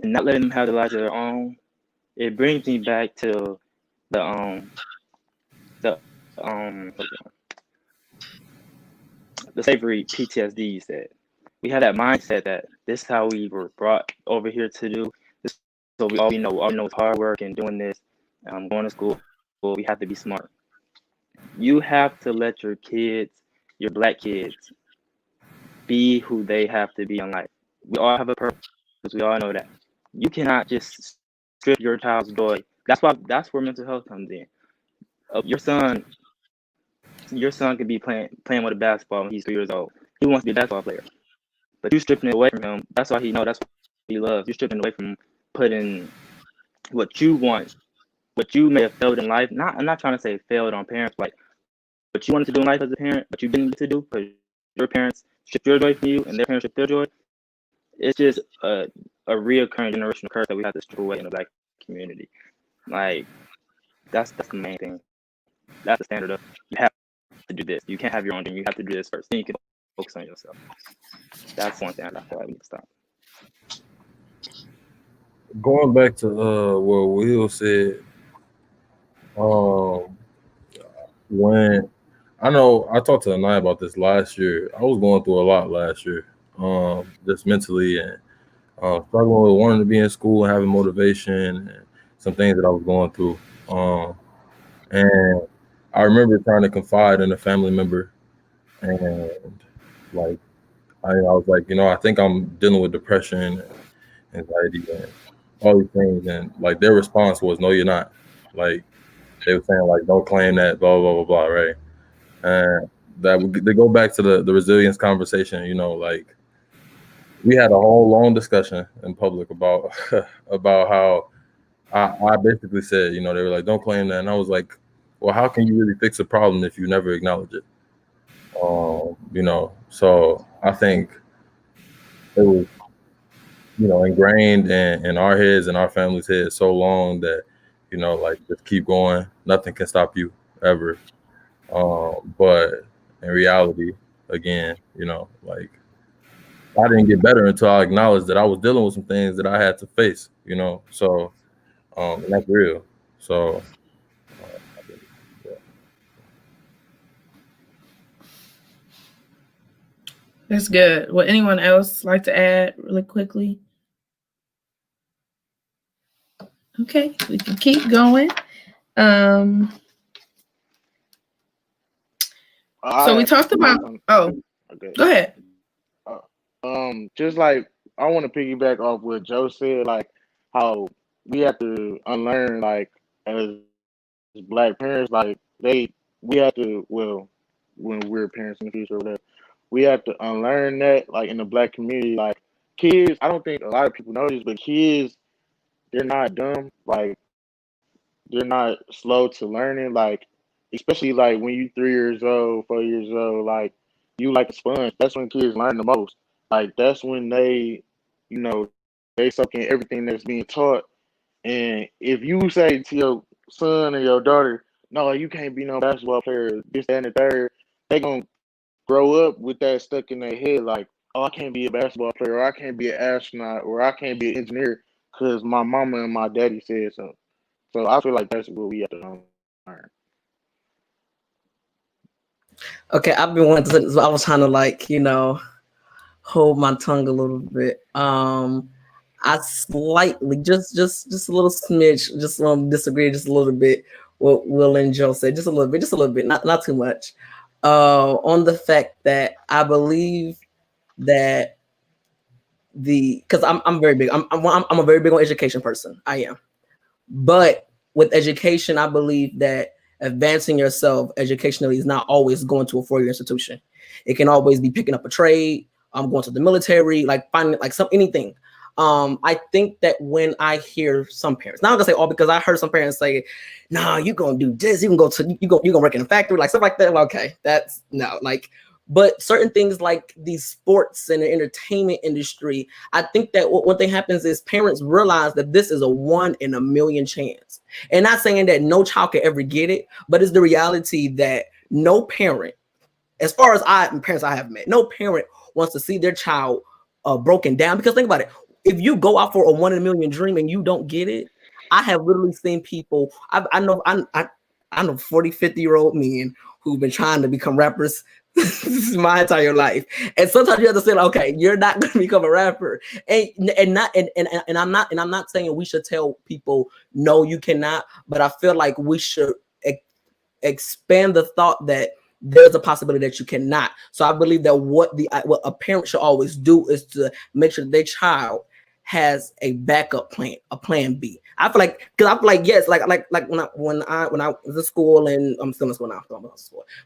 and not letting them have the lives of their own, it brings me back to the slavery PTSD you said. We have that mindset that this is how we were brought over here to do this. So all we know is hard work and doing this, going to school. We have to be smart. You have to let your kids, your Black kids, be who they have to be in life. We all have a purpose. We all know that. You cannot just strip your child's joy. That's where mental health comes in. Your son could be playing with a basketball when he's 3 years old. He wants to be a basketball player, but you stripping it away from him. That's why he knows. That's what he loves. You're stripping it away from him, putting what you want what you may have failed in life. I'm not trying to say failed on parents, like what you wanted to do in life as a parent, but you didn't get to do because your parents stripped your joy from you and their parents stripped their joy. It's just a reoccurring generational curse that we have to strip away in the Black community. Like that's the main thing. That's the standard of you have to do this. You can't have your own dream. You have to do this first. Then you can focus on yourself. That's one thing I feel like we need to stop. Going back to what Will said, when I know I talked to Anaya about this last year. I was going through a lot last year, just mentally and struggling with wanting to be in school and having motivation and some things that I was going through. And I remember trying to confide in a family member, and like I was like, I think I'm dealing with depression, anxiety, and all these things. And like their response was, "No, you're not." Like they were saying, like, "Don't claim that," blah blah blah blah, right? And they go back to the resilience conversation. Like we had a whole long discussion in public about about how I basically said, they were like, "Don't claim that," and I was like, well, how can you really fix a problem if you never acknowledge it? So I think it was, ingrained in our heads and our family's heads so long that, like just keep going. Nothing can stop you ever. But in reality, again, like I didn't get better until I acknowledged that I was dealing with some things that I had to face, so and that's real. So That's good. Would anyone else like to add really quickly? Okay, we can keep going. So we talked about. Oh, okay. Go ahead. Just like I want to piggyback off what Joe said, like how we have to unlearn, like as Black parents, like we have to, well, when we're parents in the future or whatever, we have to unlearn that, like in the Black community, like kids, I don't think a lot of people know this, but kids, they're not dumb. Like they're not slow to learning. Like especially like when you 3 years old, 4 years old, like you like a sponge. That's when kids learn the most. Like that's when they soak in everything that's being taught. And if you say to your son or your daughter, no, you can't be no basketball player, this, that, and the third, they gonna grow up with that stuck in their head, like, oh, I can't be a basketball player, or I can't be an astronaut, or I can't be an engineer because my mama and my daddy said so. So I feel like that's what we have to learn. Okay, I've been wanting to. I was trying to hold my tongue a little bit. I slightly, just a little smidge, just disagree just a little bit what Will and Joe said, just a little bit, not too much. On the fact that I believe that because I'm very big. I'm a very big on education person. I am, but with education, I believe that advancing yourself educationally is not always going to a 4-year institution. It can always be picking up a trade. Going to the military, like finding anything. I think that when I hear some parents, now I'm gonna say all because I heard some parents say, "Nah, you gonna do this. You gonna work in a factory, like stuff like that." Okay, that's no, but certain things like these sports and the entertainment industry, I think that one thing happens is parents realize that this is a 1 in a million chance. And not saying that no child can ever get it, but it's the reality that no parent, as far as parents I have met, no parent wants to see their child broken down. Because think about it. If you go out for a 1 in a million dream and you don't get it, I have literally seen people, I know 40, 50-year-old men who've been trying to become rappers my entire life. And sometimes you have to say, okay, you're not going to become a rapper. And I'm not saying we should tell people, no, you cannot, but I feel like we should expand the thought that there's a possibility that you cannot. So I believe that what a parent should always do is to make sure their child has a backup plan, a plan B. I feel like, because I feel like, yes, like when I was in school, and I'm still in school now,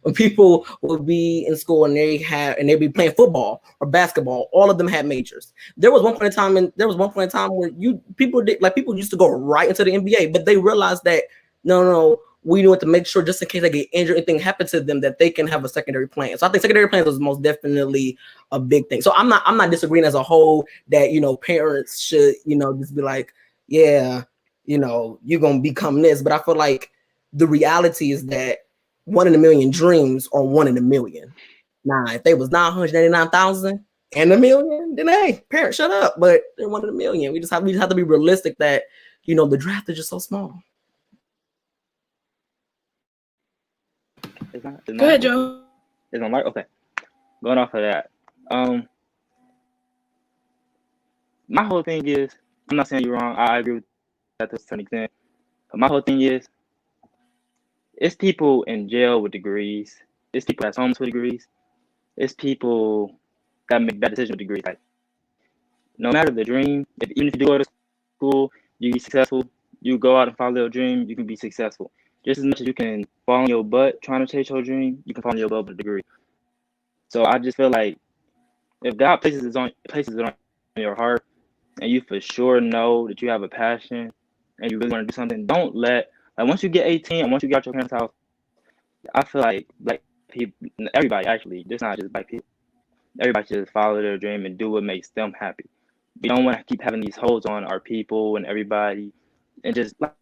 when people would be in school and they'd be playing football or basketball, all of them had majors. There was one point in time where people used to go right into the NBA, but they realized that no, we need to make sure, just in case they get injured, anything happens to them, that they can have a secondary plan. So I think secondary plans is most definitely a big thing. So I'm not disagreeing as a whole that, parents should, just be like, yeah, you're gonna become this. But I feel like the reality is that 1 in a million dreams are 1 in a million. Now, if they was 989,000 and a million, then hey, parents, shut up. But they're 1 in a million. We just have to be realistic that the draft is just so small. Go ahead, Joe. It's on like, okay. Going off of that. My whole thing is, I'm not saying you're wrong. I agree with that to a certain extent. But my whole thing is, it's people in jail with degrees. It's people that's homeless with degrees. It's people that make bad decisions with degrees. Like, no matter the dream, even if you do go to school, you be successful. You go out and follow your dream, you can be successful. Just as much as you can fall on your butt trying to chase your dream, you can fall on your butt with a degree. So I just feel like if God places it on your heart, and you for sure know that you have a passion and you really want to do something, don't let, like, once you get 18 and once you get out your parents' house, I feel like black people, everybody actually, just not just black people, everybody should just follow their dream and do what makes them happy. We don't want to keep having these holds on our people and everybody, and just like,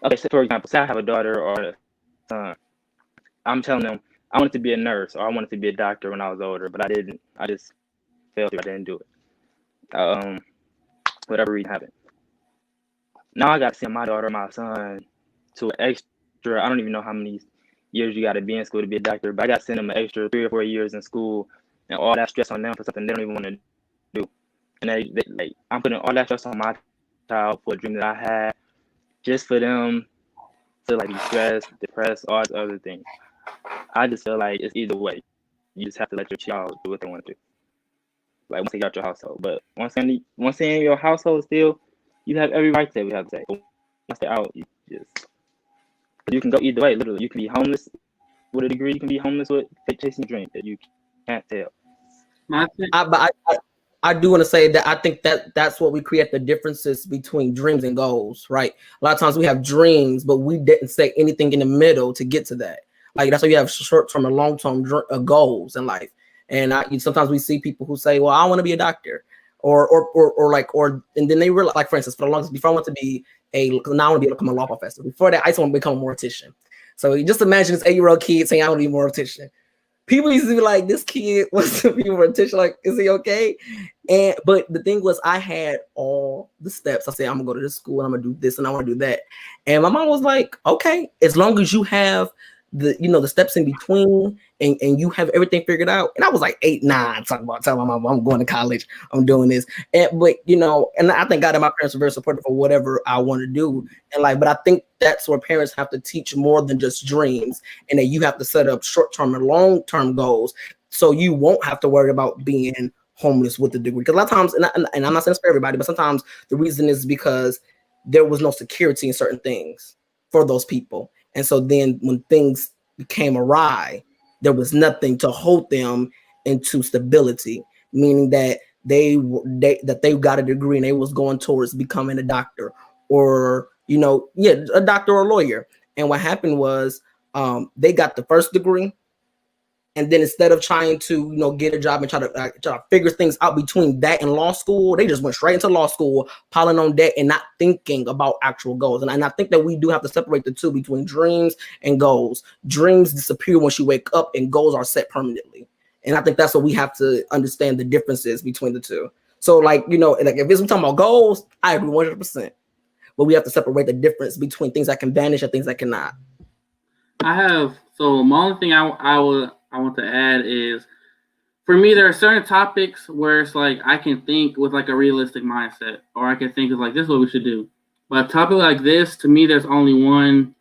okay, so for example, say I have a daughter or a son. I'm telling them I wanted to be a nurse or I wanted to be a doctor when I was older, but I didn't. I just failed to. I didn't do it. Whatever reason happened. Now I got to send my daughter or my son to an extra, I don't even know how many years you got to be in school to be a doctor, but I got to send them an extra 3 or 4 years in school, and all that stress on them for something they don't even want to do. And they like, I'm putting all that stress on my child for a dream that I had, just for them to like be stressed, depressed, all these other things. I just feel like it's either way. You just have to let your child do what they want to do. Like once they got your household, but once they're in your household, still, you have every right to say what you have to say. Once they're out, you can go either way. Literally, you can be homeless with a degree. You can be homeless with chasing a dream that you can't tell. I do want to say that I think that's what we create the differences between dreams and goals, right? A lot of times we have dreams, but we didn't say anything in the middle to get to that. Like that's why you have short-term and long-term goals in life. And sometimes we see people who say, "Well, I want to be a doctor," and then they realize, like for instance, for the longest before I want to be now I want to become a law professor. Before that, I just want to become a mortician. So you just imagine this 8-year-old kid saying, "I want to be a mortician." People used to be like, "This kid wants to be a mortician. Like, is he okay?" But the thing was, I had all the steps. I said, "I'm gonna go to this school and I'm gonna do this and I want to do that." And my mom was like, "Okay, as long as you have the steps in between and you have everything figured out." And I was like 8, 9, telling my mom, "I'm going to college, I'm doing this." But and I thank God that my parents were very supportive for whatever I want to do. And but I think that's where parents have to teach more than just dreams, and that you have to set up short-term and long-term goals so you won't have to worry about being homeless with the degree. Because a lot of times, and I'm not saying it's for everybody, but sometimes the reason is because there was no security in certain things for those people. And so then when things became awry, there was nothing to hold them into stability, meaning that they got a degree and they was going towards becoming a doctor or, a doctor or a lawyer. And what happened was they got the first degree. And then instead of trying to, get a job and try to figure things out between that and law school, they just went straight into law school, piling on debt and not thinking about actual goals. And I think that we do have to separate the two between dreams and goals. Dreams disappear once you wake up and goals are set permanently. And I think that's what we have to understand the differences between the two. So like if we're talking about goals, I agree 100%. But we have to separate the difference between things that can vanish and things that cannot. So my only thing I want to add is, for me, there are certain topics where it's like I can think with like a realistic mindset, or I can think of like, this is what we should do. But a topic like this, to me, there's only one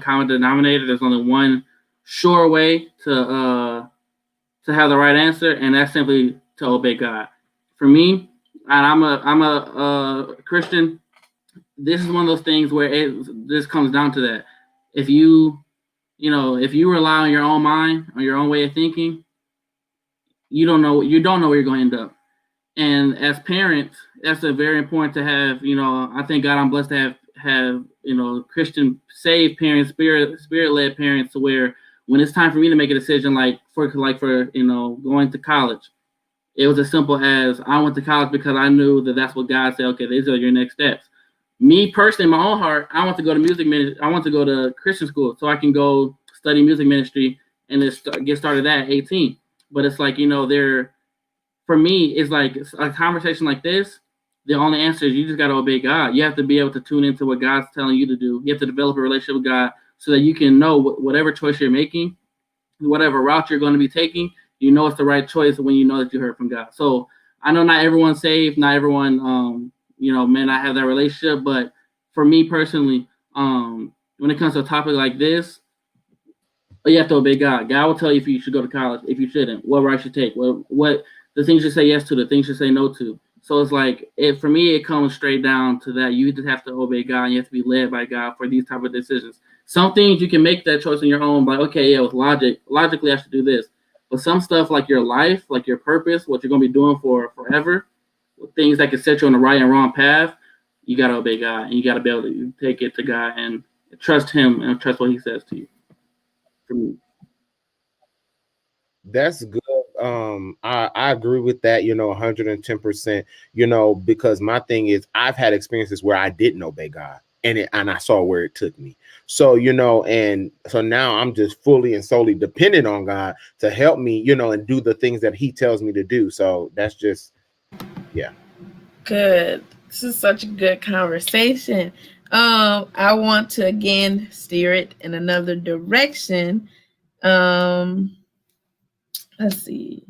common denominator. There's only one sure way to have the right answer, and that's simply to obey God. For me, I'm a Christian. This is one of those things where this comes down to that. If you rely on your own mind, on your own way of thinking, you don't know where you're going to end up. And as parents, that's a very important to have. I thank God I'm blessed to have Christian saved parents, spirit led parents, to where when it's time for me to make a decision, like for going to college, it was as simple as I went to college because I knew that that's what God said. Okay, these are your next steps. Me personally, in my own heart, I want to go to music ministry. I want to go to Christian school so I can go study music ministry and just get started at 18. But it's like, for me, it's like a conversation like this. The only answer is you just got to obey God. You have to be able to tune into what God's telling you to do. You have to develop a relationship with God so that you can know whatever choice you're making, whatever route you're going to be taking, it's the right choice when you know that you heard from God. So I know not everyone's saved, not everyone, may not have that relationship. But for me personally, when it comes to a topic like this, you have to obey God. God will tell you if you should go to college, if you shouldn't, what route you should take, what the things you say yes to, the things you say no to. So it's like, for me, it comes straight down to that. You just have to obey God. And you have to be led by God for these type of decisions. Some things you can make that choice on your own, like, okay, yeah, with logically I should do this. But some stuff like your life, like your purpose, what you're going to be doing for forever, things that can set you on the right and wrong path, you got to obey God. And you got to be able to take it to God and trust Him and trust what He says to you. For me. That's good. I agree with that, 110%, because my thing is I've had experiences where I didn't obey God and I saw where it took me. So, and so now I'm just fully and solely dependent on God to help me, and do the things that He tells me to do. So that's just, yeah. Good. This is such a good conversation. I want to again steer it in another direction. Let's see.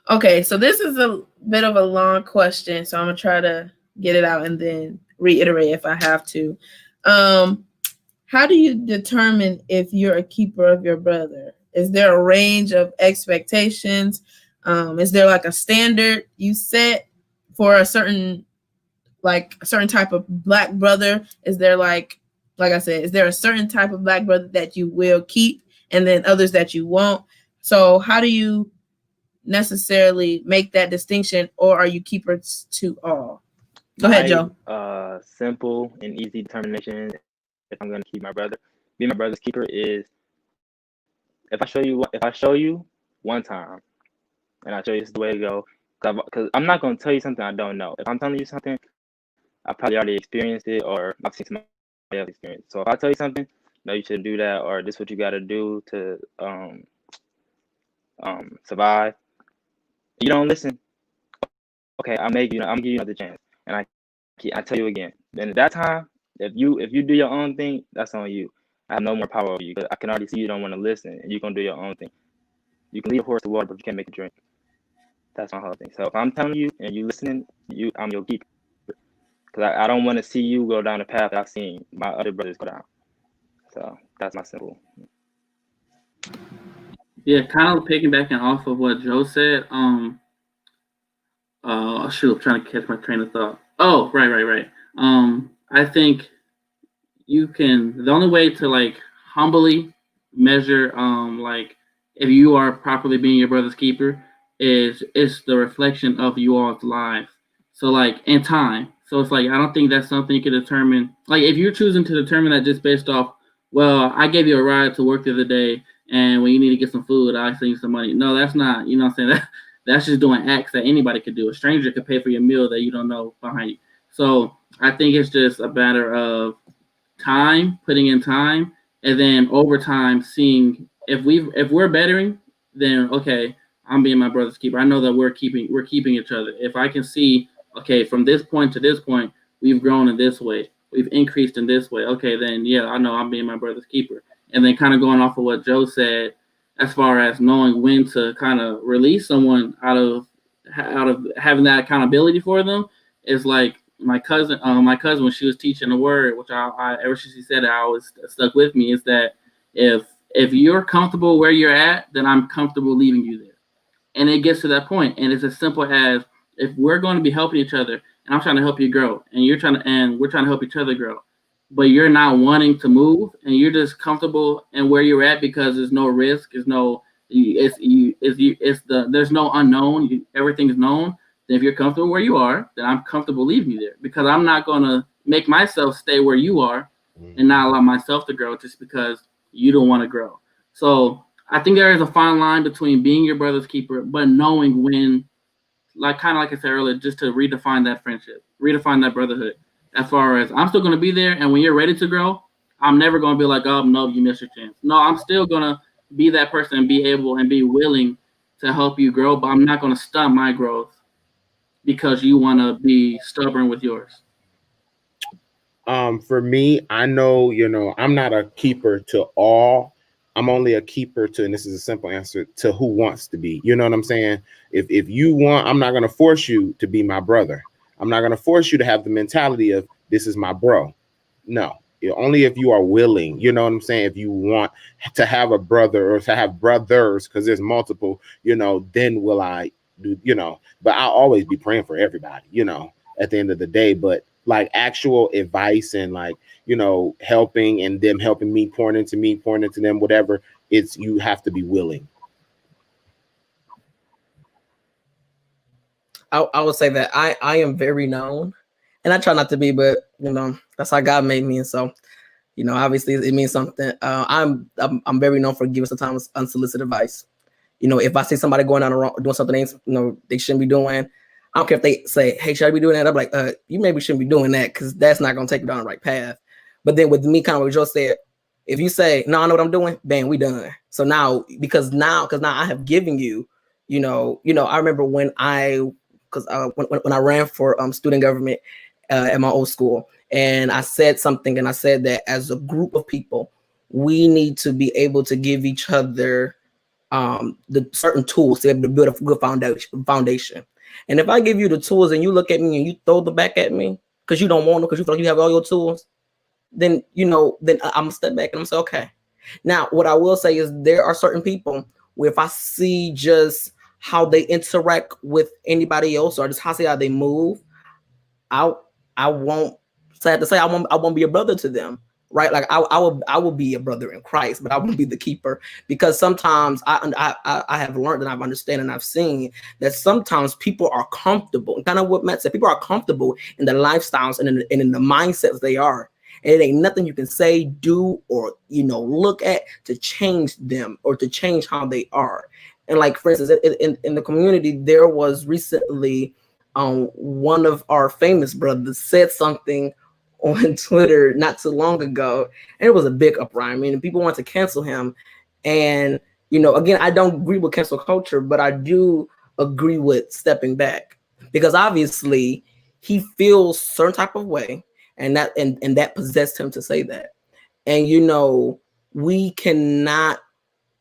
Okay, so this is a bit of a long question, so I'm gonna try to get it out and then reiterate if I have to. How do you determine if you're a keeper of your brother? Is there a range of expectations? Is there like a standard you set for a certain type of Black brother? Is there like I said, is there a certain type of Black brother that you will keep and then others that you won't? So how do you necessarily make that distinction, or are you keepers to all? Go ahead, Joe. Simple and easy determination. If I'm going to keep my brother, be my brother's keeper is if I show you one time, and I show you this is the way to go, because I'm not going to tell you something I don't know. If I'm telling you something, I probably already experienced it, or I've seen somebody else experience. So if I tell you something, no, you should do that, or this is what you got to do to survive. You don't listen. Okay, I'm giving you another chance, and I tell you again. Then at that time, if you do your own thing, that's on you. I have no more power over you because I can already see you don't want to listen, and you're gonna do your own thing. You can lead a horse to water, but you can't make it drink. That's my whole thing. So if I'm telling you and you listening, I'm your keeper, because I don't want to see you go down the path that I've seen my other brothers go down. So that's my simple. Yeah, kind of piggybacking off of what Joe said. Shoot, I'm trying to catch my train of thought. Oh, right. I think the only way to like humbly measure like if you are properly being your brother's keeper is the reflection of you all's lives. So like in time. So it's like I don't think that's something you can determine. Like if you're choosing to determine that just based off, well, I gave you a ride to work the other day, and when you need to get some food, I send you some money. No, that's not. You know what I'm saying? That's just doing acts that anybody could do. A stranger could pay for your meal that you don't know behind you. So I think it's just a matter of time, putting in time, and then over time seeing if we're bettering, then okay, I'm being my brother's keeper. I know that we're keeping each other. If I can see, okay, from this point to this point, we've grown in this way, we've increased in this way. Okay, then yeah, I know I'm being my brother's keeper. And then kind of going off of what Joe said, as far as knowing when to kind of release someone out of having that accountability for them, is like my cousin when she was teaching the word, which I ever since she said it, I always stuck with me, is that if you're comfortable where you're at, then I'm comfortable leaving you there. And it gets to that point, and it's as simple as if we're going to be helping each other, and I'm trying to help you grow, and we're trying to help each other grow, but you're not wanting to move, and you're just comfortable in where you're at because there's no risk, there's no unknown, everything is known. Then if you're comfortable where you are, then I'm comfortable leaving you there, because I'm not gonna make myself stay where you are and not allow myself to grow just because you don't want to grow. So I think there is a fine line between being your brother's keeper, but knowing when, like I said earlier, just to redefine that friendship, redefine that brotherhood. As far as I'm still going to be there, and when you're ready to grow, I'm never going to be like, oh, no, you missed your chance. No, I'm still going to be that person and be able and be willing to help you grow, but I'm not going to stop my growth because you want to be stubborn with yours. For me, I know, I'm not a keeper to all. I'm only a keeper to, and this is a simple answer, to who wants to be. You know what I'm saying? If you want, I'm not going to force you to be my brother. I'm not going to force you to have the mentality of this is my bro. No, only if you are willing. You know what I'm saying? If you want to have a brother or to have brothers, because there's multiple, then will I do, but I'll always be praying for everybody, at the end of the day. But like actual advice and like, helping and them helping me, pouring into them, whatever, you have to be willing. I would say that I am very known, and I try not to be, but that's how God made me, and so obviously it means something. I'm very known for giving sometimes unsolicited advice. If I see somebody going down the wrong, doing something they shouldn't be doing, I don't care if they say, hey, should I be doing that? I'm like, you maybe shouldn't be doing that, because that's not gonna take you down the right path. But then with me, kind of what Joe said, if you say, no, I know what I'm doing, bang, we done. So now I have given you, I remember when when I ran for student government at my old school, and I said something, and I said that as a group of people, we need to be able to give each other the certain tools to be able to build a good foundation. And if I give you the tools and you look at me and you throw them back at me because you don't want them, because you feel like you have all your tools, then then I'm gonna step back and I'm say, okay. Now, what I will say is there are certain people where if I see just how they interact with anybody else, or just how they move, I won't, sad to say, I won't be a brother to them, right? Like I will be a brother in Christ, but I won't be the keeper, because sometimes I have learned and I've understand and I've seen that sometimes people are comfortable, kind of what Matt said, people are comfortable in the lifestyles and in the mindsets they are. And it ain't nothing you can say, do, or look at to change them or to change how they are. And like, for instance, in the community, there was recently one of our famous brothers said something on Twitter not too long ago, and it was a big uproar. I mean, people want to cancel him. And, again, I don't agree with cancel culture, but I do agree with stepping back, because obviously he feels certain type of way, and that possessed him to say that. And, we cannot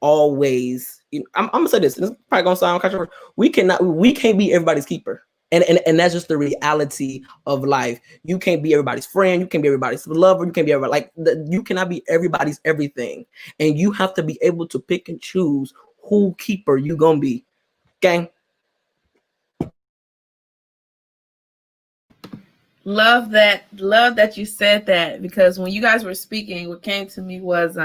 always, I'm gonna say this, and it's probably gonna sound controversial. We can't be everybody's keeper. And that's just the reality of life. You can't be everybody's friend. You can't be everybody's lover. You can't be everybody. You cannot be everybody's everything. And you have to be able to pick and choose who keeper you gonna be. Okay. Love that you said that, because when you guys were speaking, what came to me was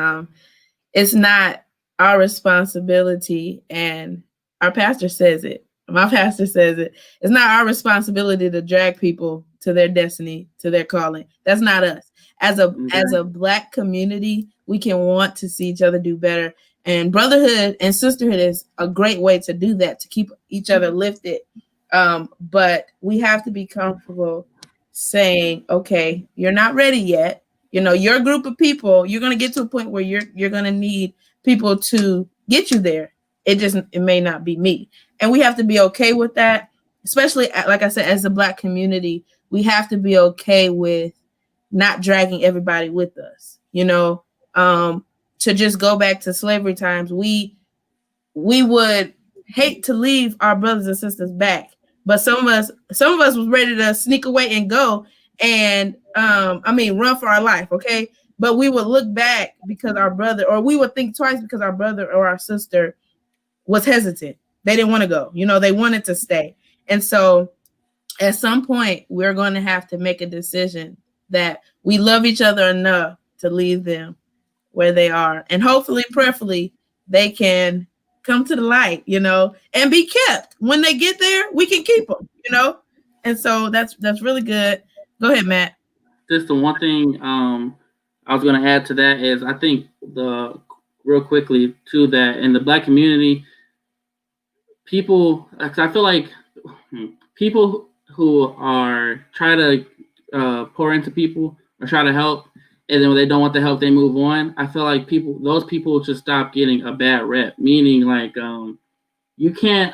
it's not our responsibility, and our pastor says it. My pastor says it. It's not our responsibility to drag people to their destiny, to their calling. That's not us. As a Black community, we can want to see each other do better. And brotherhood and sisterhood is a great way to do that, to keep each other lifted. But we have to be comfortable saying, okay, you're not ready yet. Your group of people, you're going to get to a point where you're going to need people to get you there. It may not be me. And we have to be okay with that, especially, like I said, as a Black community, we have to be okay with not dragging everybody with us. To just go back to slavery times, we would hate to leave our brothers and sisters back, but some of us was ready to sneak away and go and run for our life. Okay. But we would look back because our brother, or we would think twice because our brother or our sister was hesitant. They didn't want to go. They wanted to stay. And so at some point we're going to have to make a decision that we love each other enough to leave them where they are, and hopefully, prayerfully, they can come to the light, and be kept. When they get there, we can keep them, and so that's really good. Go ahead, Matt. Just the one thing I was going to add to that is, I think real quickly to that, in the Black community, I feel like people who are try to pour into people or try to help, and then when they don't want the help, they move on. I feel like those people should stop getting a bad rep. Meaning, like, you can't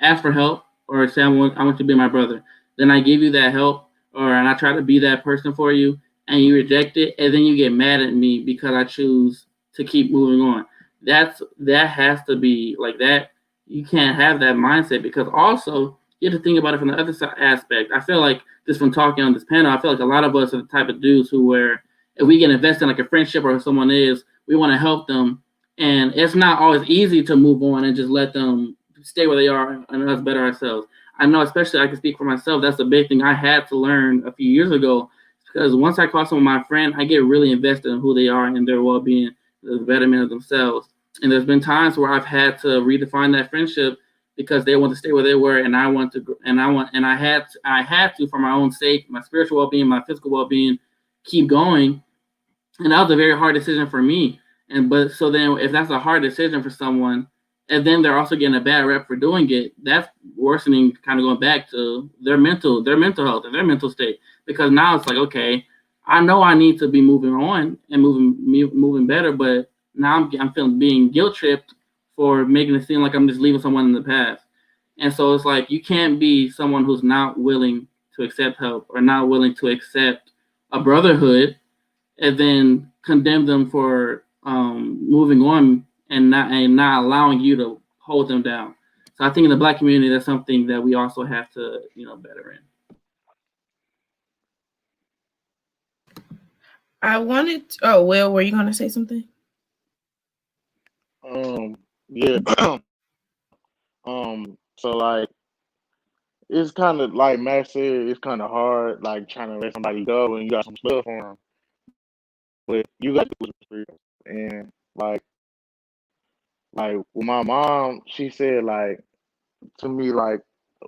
ask for help or say I want you to be my brother. Then I give you that help, and I try to be that person for you, and you reject it, and then you get mad at me because I choose to keep moving on. That has to be like that. You can't have that mindset, because also you have to think about it from the other aspect. I feel like, just from talking on this panel, I feel like a lot of us are the type of dudes where if we get invested in like a friendship or someone we want to help them, and it's not always easy to move on and just let them stay where they are and us better ourselves. I know, especially I can speak for myself, that's a big thing I had to learn a few years ago, because once I call someone my friend, I get really invested in who they are and their well-being, the betterment of themselves. And there's been times where I've had to redefine that friendship because they want to stay where they were, and I had to, for my own sake, my spiritual well-being, my physical well-being, keep going. And that was a very hard decision for me. So then if that's a hard decision for someone, and then they're also getting a bad rep for doing it, that's worsening, kind of going back to their mental health and their mental state. Because now it's like, okay, I know I need to be moving on and moving better, but now I'm feeling being guilt tripped for making it seem like I'm just leaving someone in the past. And so it's like, you can't be someone who's not willing to accept help or not willing to accept a brotherhood and then condemn them for moving on and not allowing you to hold them down. So I think in the Black community, that's something that we also have to, better in. Will, were you going to say something? Yeah. So like, it's kind of like Matt said, it's kind of hard, like trying to let somebody go when you got some stuff on them. But you got to do it. And like with my mom, she said like to me, like,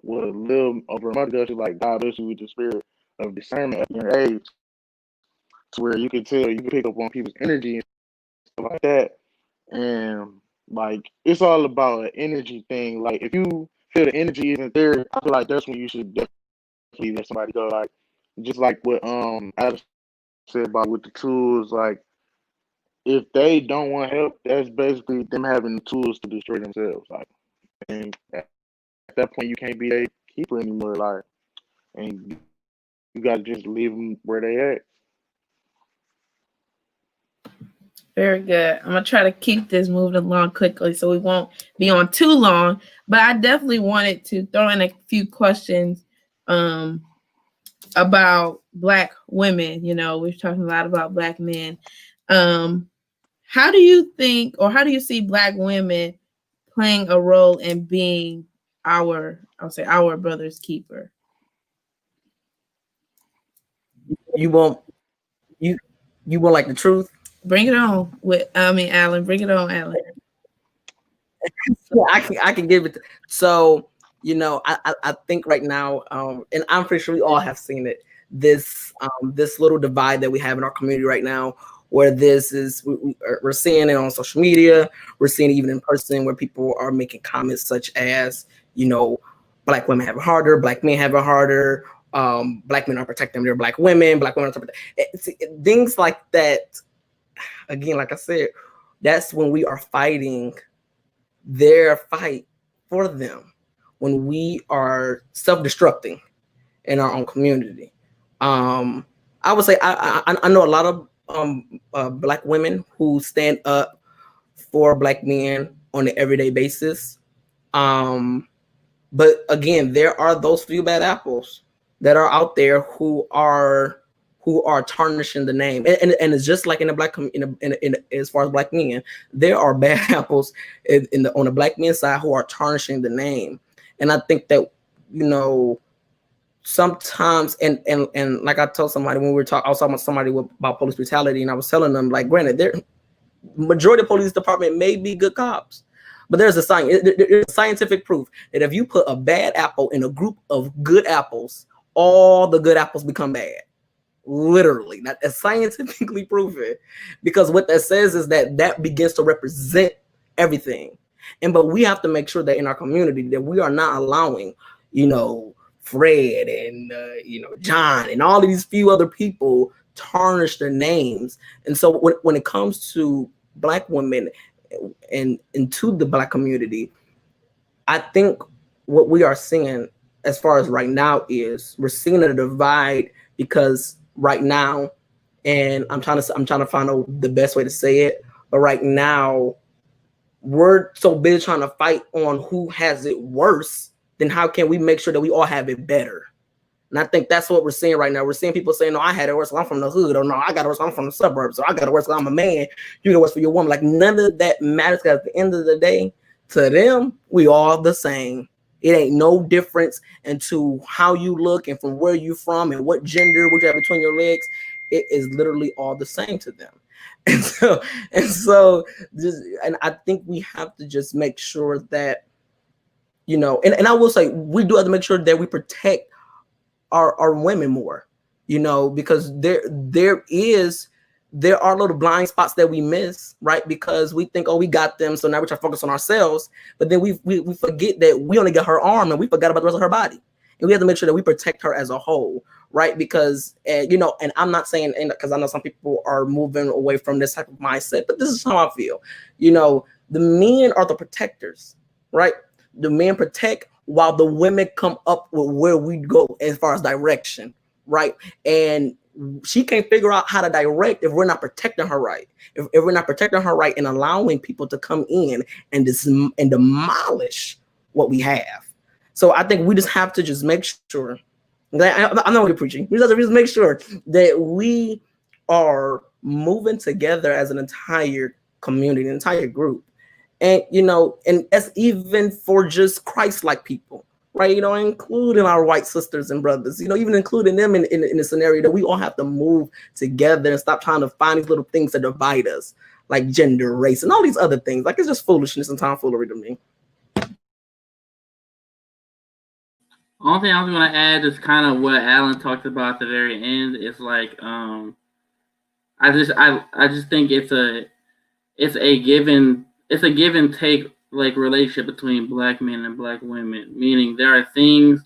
with a little over a month ago, she's like, God bless you with the spirit of discernment at your age, to where you can tell, you can pick up on people's energy and stuff like that. And like, it's all about an energy thing. Like, if you feel the energy isn't there, I feel like that's when you should definitely let somebody go. Like, just like what Alex said about with the tools, like, if they don't want help, that's basically them having the tools to destroy themselves. Like, and at that point, you can't be a keeper anymore. Like, and you got to just leave them where they at. Very good. I'm going to try to keep this moving along quickly so we won't be on too long. But I definitely wanted to throw in a few questions about Black women. We're talking a lot about Black men. How do you think, or how do you see Black women playing a role in being our brother's keeper? You want like the truth? Bring it on. Alan. Bring it on, Alan. Yeah, I can give it. So, I think right now, and I'm pretty sure we all have seen it, this little divide that we have in our community right now, where we're seeing it on social media, we're seeing it even in person, where people are making comments such as, Black women have it harder, Black men have it harder, Black men are protecting their Black women, Black women are protecting things like that. Again, like I said, that's when we are fighting their fight for them, when we are self-destructing in our own community. I would say I know a lot of Black women who stand up for Black men on an everyday basis. But again, there are those few bad apples that are out there who are tarnishing the name, and it's just like in the Black in as far as Black men, there are bad apples on the Black men side who are tarnishing the name. And I think that you know, sometimes, and like I told somebody when we were talking, I was talking about somebody about police brutality, and I was telling them, like, granted, there majority of police department may be good cops, but there's scientific proof that if you put a bad apple in a group of good apples, all the good apples become bad. Literally, that's scientifically proven, because what that says is that begins to represent everything. But we have to make sure that in our community that we are not allowing, you know, Fred and you know, John and all of these few other people tarnish their names. And so when it comes to Black women and into the Black community, I think what we are seeing as far as right now is we're seeing a divide, because right now, and I'm trying to find out the best way to say it, but right now we're so busy trying to fight on who has it worse, then how can we make sure that we all have it better? And I think that's what we're seeing right now. We're seeing people saying, no, I had it worse, I'm from the hood, or no, I got it worse, I'm from the suburbs, or I got it worse, I'm a man, you got it worse for your woman. Like, none of that matters, because at the end of the day, to them, we all the same. It ain't no difference into how you look and from where you from and what gender, what you have between your legs. It is literally all the same to them. And so I think we have to just make sure that, you know, and I will say, we do have to make sure that we protect our women more, you know, because there are little blind spots that we miss, right? Because we think, oh, we got them, so now we try to focus on ourselves, but then we forget that we only got her arm and we forgot about the rest of her body. And we have to make sure that we protect her as a whole, right? Because, you know, and I'm not saying, because I know some people are moving away from this type of mindset, but this is how I feel. You know, the men are the protectors, right? The men protect while the women come up with where we go as far as direction, right? And she can't figure out how to direct if we're not protecting her right. If we're not protecting her right and allowing people to come in and demolish what we have. So I think we just have to just make sure that I'm not really preaching. We just have to make sure that we are moving together as an entire community, an entire group. And, you know, and that's even for just Christ-like people, right? You know, including our white sisters and brothers, you know, even including them in the scenario that we all have to move together and stop trying to find these little things that divide us, like gender, race, and all these other things. Like, it's just foolishness and tomfoolery to me. Only thing I was going to add is kind of what Alan talked about at the very end. Is like, I just think it's a give and take, like, relationship between Black men and Black women. Meaning there are things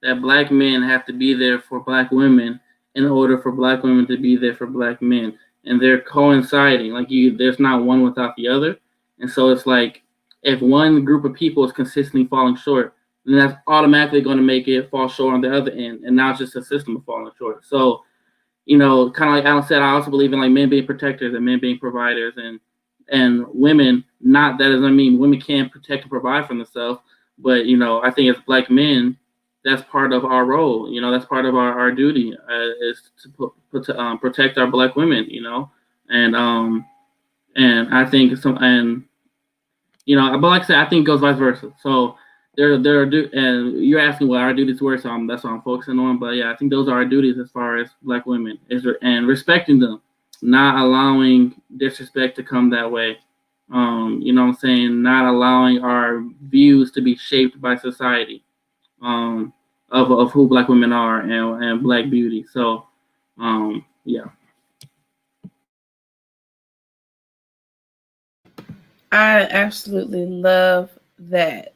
that Black men have to be there for Black women in order for Black women to be there for Black men, and they're coinciding. Like, there's not one without the other. And so it's like, if one group of people is consistently falling short, then that's automatically going to make it fall short on the other end. And now it's just a system of falling short. So, you know, kind of like Alan said, I also believe in, like, men being protectors and men being providers, and women, not that doesn't mean women can't protect and provide for themselves, but, you know, I think as Black men, that's part of our role. You know, that's part of our duty, is to protect our Black women, you know, and I think and, you know, but like I said, I think it goes vice versa. So there are and you're asking what our duties were, so that's what I'm focusing on. But yeah, I think those are our duties as far as Black women, and respecting them, not allowing disrespect to come that way. You know what I'm saying? Not allowing our views to be shaped by society, of who Black women are and Black beauty. So, yeah. I absolutely love that.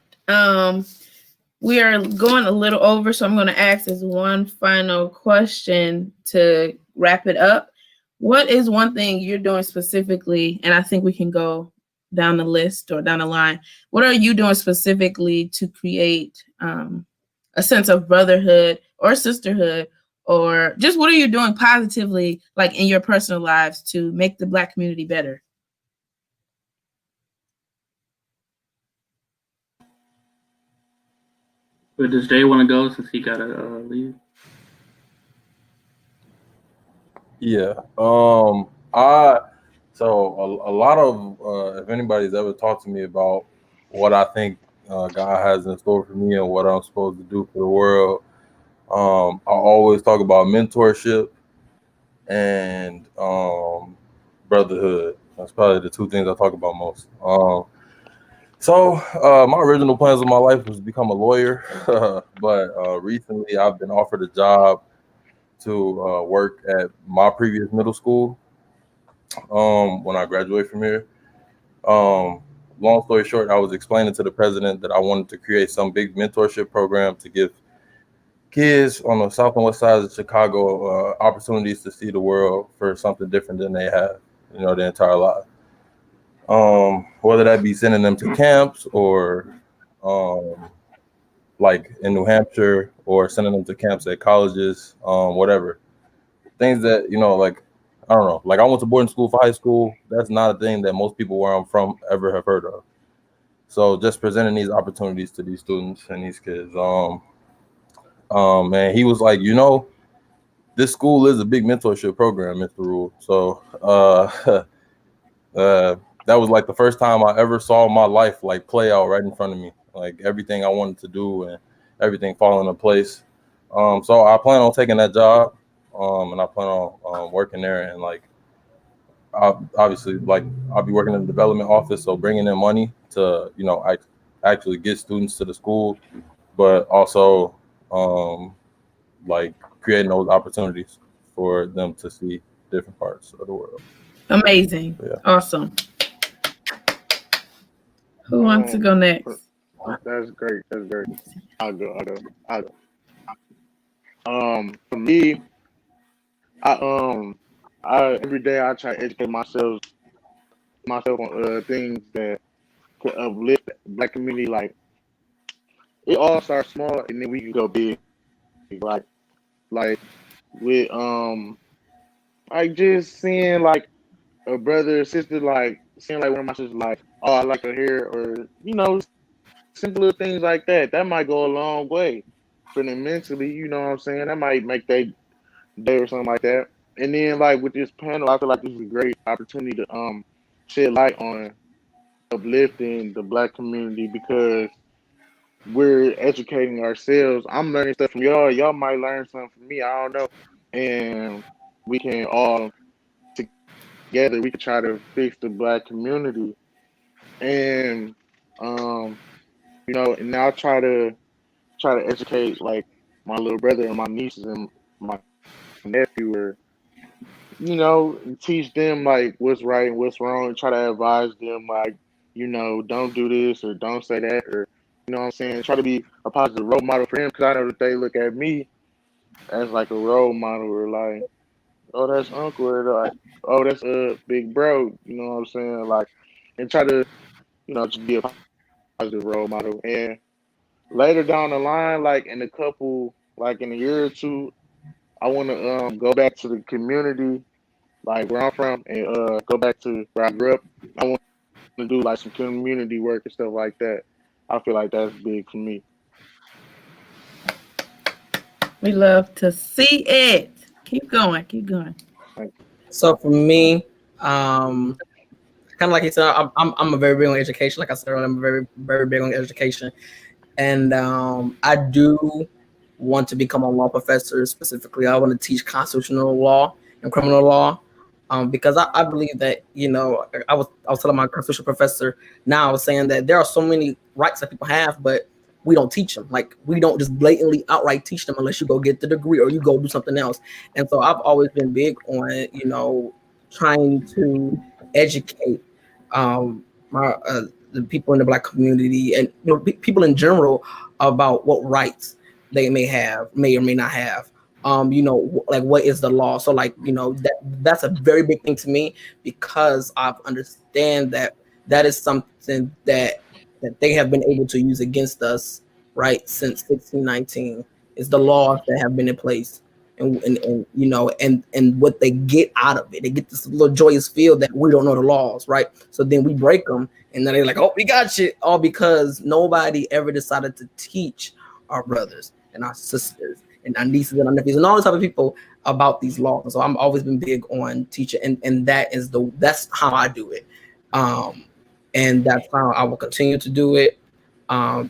We are going a little over, so I'm going to ask as one final question to wrap it up. What is one thing you're doing specifically, and I think we can go down the list or down the line. What are you doing specifically to create a sense of brotherhood or sisterhood, or just what are you doing positively, like in your personal lives, to make the Black community better? But does Jay want to go since he got to leave? Yeah. So a lot of if anybody's ever talked to me about what I think God has in store for me and what I'm supposed to do for the world. I always talk about mentorship and brotherhood. That's probably the two things I talk about most. So my original plans of my life was to become a lawyer, but recently I've been offered a job to work at my previous middle school when I graduate from here. Long story short, I was explaining to the president that I wanted to create some big mentorship program to give kids on the south and west sides of Chicago opportunities to see the world for something different than they have, their entire life. Whether that be sending them to camps or like in New Hampshire, or sending them to camps at colleges, whatever. Things that, like, I don't know, like I went to boarding school for high school. That's not a thing that most people where I'm from ever have heard of. So just presenting these opportunities to these students and these kids. Man, he was like, this school is a big mentorship program, Mr. Rule. So that was like the first time I ever saw my life like play out right in front of me. Like everything I wanted to do and everything fall into place. So I plan on taking that job, and I plan on working there, and like obviously like I'll be working in the development office, so bringing in money to actually get students to the school, but also like creating those opportunities for them to see different parts of the world. Amazing. Yeah. Awesome. Who wants to go next? That's great. I'll go. For me, I every day I try to educate myself on things that could uplift the Black community. Like it all starts small, and then we can go big. Like with like just seeing like a brother or sister, like seeing like one of my sisters, like, oh, I like her hair, or simple little things like that. That might go a long way for them mentally. You know what I'm saying? That might make their day or something like that. And then like with this panel, I feel like this is a great opportunity to shed light on uplifting the Black community, because we're educating ourselves. I'm learning stuff from y'all. Y'all might learn something from me. I don't know. And we can all together, we can try to fix the Black community. And and I'll try to educate like my little brother and my nieces and my nephew, or teach them like what's right and what's wrong, and try to advise them like, don't do this or don't say that, or what I'm saying, try to be a positive role model for them, because I know that they look at me as like a role model, or like, oh, that's uncle, or like, oh, that's a big bro, you know what I'm saying, like, and try to just be a positive role model. And later down the line, like in a year or two, I want to go back to the community, like where I'm from, and go back to where I grew up. I want to do like some community work and stuff like that. I feel like that's big for me. We love to see it. Keep going. So for me, kind of like you said, I'm a very big on education. Like I said earlier, I'm very, very big on education. And I do want to become a law professor. Specifically, I want to teach constitutional law and criminal law, because I believe that, I was telling my constitutional professor, now I was saying that there are so many rights that people have, but we don't teach them. Like we don't just blatantly outright teach them unless you go get the degree or you go do something else. And so I've always been big on, trying to educate the people in the Black community and people in general about what rights they may or may not have. Like what is the law? So like, that's a very big thing to me, because I understand that is something that they have been able to use against us, right, since 1619. Is the laws that have been in place, and what they get out of it. They get this little joyous feel that we don't know the laws, right? So then we break them, and then they're like, oh, we got you, all because nobody ever decided to teach our brothers and our sisters and our nieces and our nephews and all these type of people about these laws. And so I've always been big on teaching, and that's how I do it. And that's how I will continue to do it.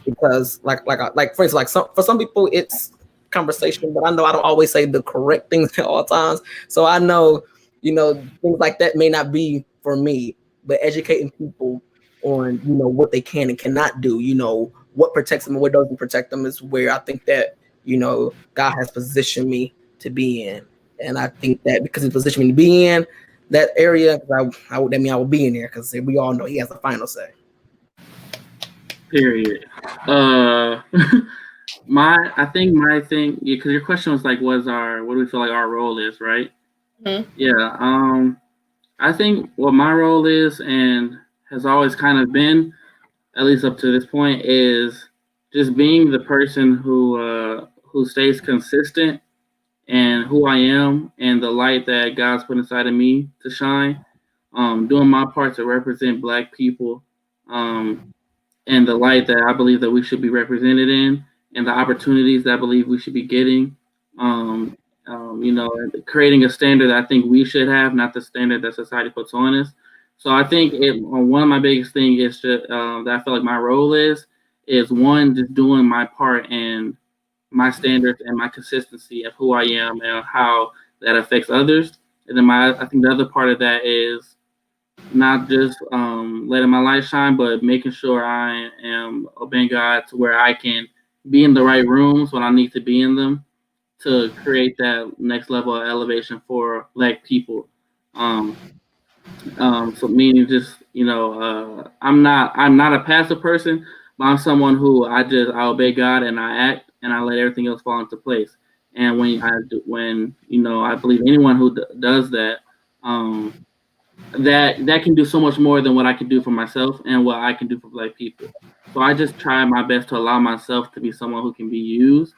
Because like for instance, like for some people it's conversation, but I know I don't always say the correct things at all times. So I know, things like that may not be for me, but educating people on, what they can and cannot do, what protects them and what doesn't protect them is where I think that, God has positioned me to be in. And I think that because he positioned me to be in that area, I will be in there because we all know he has the final say. Period. I think my thing, because your question was like, what do we feel like our role is, right? Mm-hmm. Yeah. I think what my role is and has always kind of been, at least up to this point, is just being the person who stays consistent and who I am and the light that God's put inside of me to shine. Doing my part to represent Black people. And the light that I believe that we should be represented in, and the opportunities that I believe we should be getting, creating a standard that I think we should have, not the standard that society puts on us. So I think one of my biggest things is just, that I feel like my role is one, just doing my part and my standards and my consistency of who I am and how that affects others. And then I think the other part of that is not just letting my light shine, but making sure I am obeying God to where I can be in the right rooms when I need to be in them to create that next level of elevation for Black people. So meaning just, I'm not a passive person, but I'm someone who I obey God and I act and I let everything else fall into place. And when I believe anyone who does that, that can do so much more than what I can do for myself and what I can do for Black people. So I just try my best to allow myself to be someone who can be used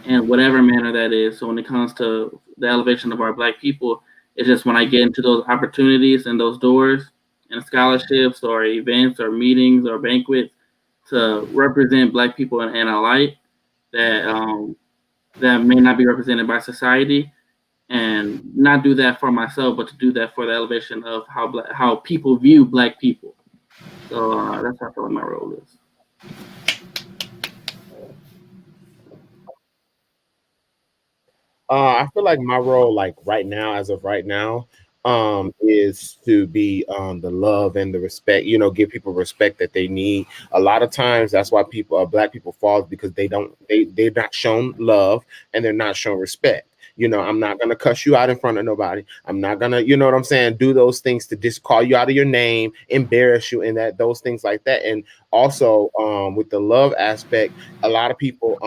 in whatever manner that is. So when it comes to the elevation of our Black people, it's just when I get into those opportunities and those doors and scholarships or events or meetings or banquets to represent Black people in a light that may not be represented by society, and not do that for myself, but to do that for the elevation of how people view Black people. So that's how I feel like my role is. I feel like my role, like as of right now, is to be the love and the respect, give people respect that they need. A lot of times that's why Black people fall, because they're not shown love and they're not shown respect. I'm not gonna cuss you out in front of nobody. I'm not gonna, you know what I'm saying, do those things to just call you out of your name, embarrass you, and those things like that. And also with the love aspect, a lot of people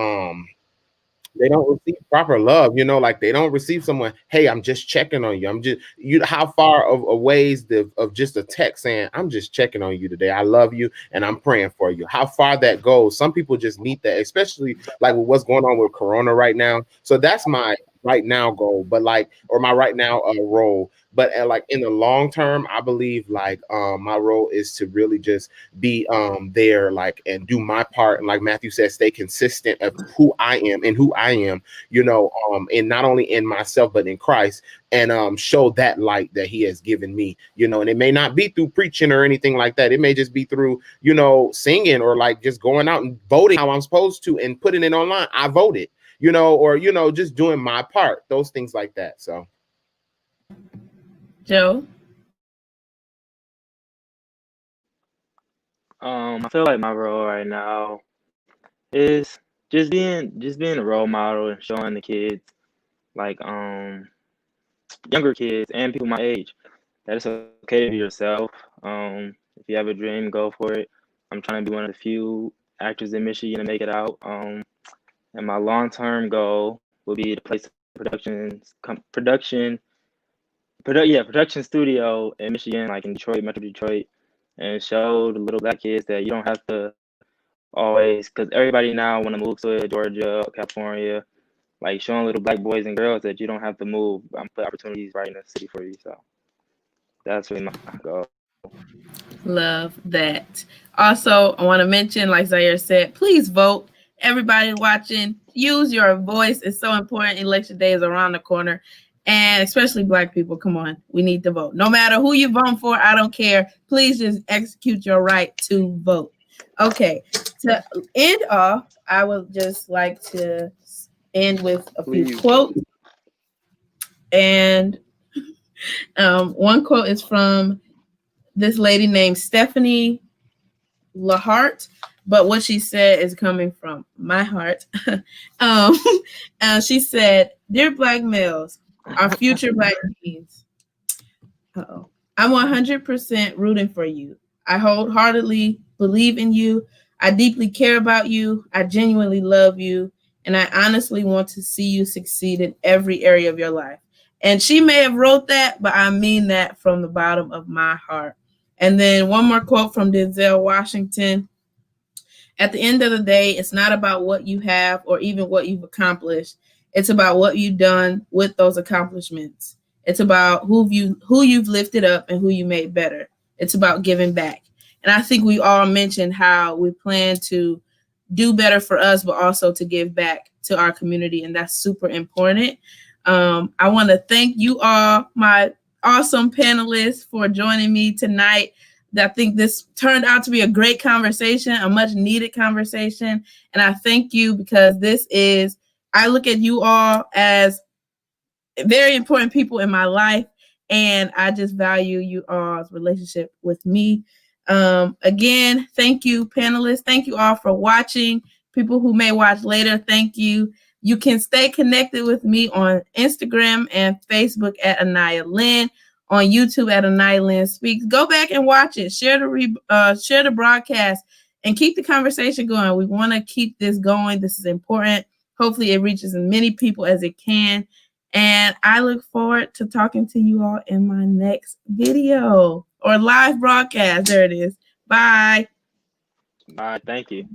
they don't receive proper love, like they don't receive someone, hey, I'm just checking on you. How far of ways of just a text saying, I'm just checking on you today. I love you and I'm praying for you. How far that goes. Some people just need that, especially like with what's going on with Corona right now. So that's my right now goal, but or my right now role. But like in the long term, I believe my role is to really just be there, and do my part. And like Matthew said, stay consistent of who I am and who I am, and not only in myself, but in Christ, and show that light that he has given me, and it may not be through preaching or anything like that. It may just be through, singing or just going out and voting how I'm supposed to and putting it online. I voted. Or, just doing my part, those things like that. So, Joe? I feel like my role right now is just being a role model and showing the kids, younger kids and people my age, that it's okay to be yourself. If you have a dream, go for it. I'm trying to be one of the few actors in Michigan to make it out. And my long-term goal will be to place production studio in Michigan, like in Detroit, Metro Detroit, and show the little Black kids that you don't have to always, because everybody now want to move to Georgia, California, showing little Black boys and girls that you don't have to move. I'm putting opportunities right in the city for you. So that's really my goal. Love that. Also, I want to mention, like Zaire said, please vote. Everybody watching, use your voice. It's so important. Election day is around the corner, and especially Black people. Come on, we need to vote. No matter who you vote for, I don't care. Please just execute your right to vote. Okay, to end off, I would just like to end with a few Please. quotes. And one quote is from this lady named Stephanie Lahart, but what she said is coming from my heart. She said, "Dear Black males, our future Black queens, I'm 100% rooting for you. I wholeheartedly believe in you. I deeply care about you. I genuinely love you. And I honestly want to see you succeed in every area of your life." And she may have wrote that, but I mean that from the bottom of my heart. And then one more quote from Denzel Washington. "At the end of the day, it's not about what you have or even what you've accomplished. It's about what you've done with those accomplishments. It's about who you've lifted up and who you made better. It's about giving back." And I think we all mentioned how we plan to do better for us, but also to give back to our community. And that's super important. I want to thank you all, my awesome panelists, for joining me tonight. I think this turned out to be a great conversation, a much needed conversation. And I thank you because I look at you all as very important people in my life. And I just value you all's relationship with me. Again, thank you, panelists. Thank you all for watching. People who may watch later, thank you. You can stay connected with me on Instagram and Facebook at Anaya Lynn, on YouTube at Anaya Lynn Speaks. Go back and watch it. Share the broadcast and keep the conversation going. We want to keep this going. This is important. Hopefully it reaches as many people as it can. And I look forward to talking to you all in my next video or live broadcast. There it is. Bye. Bye. Thank you.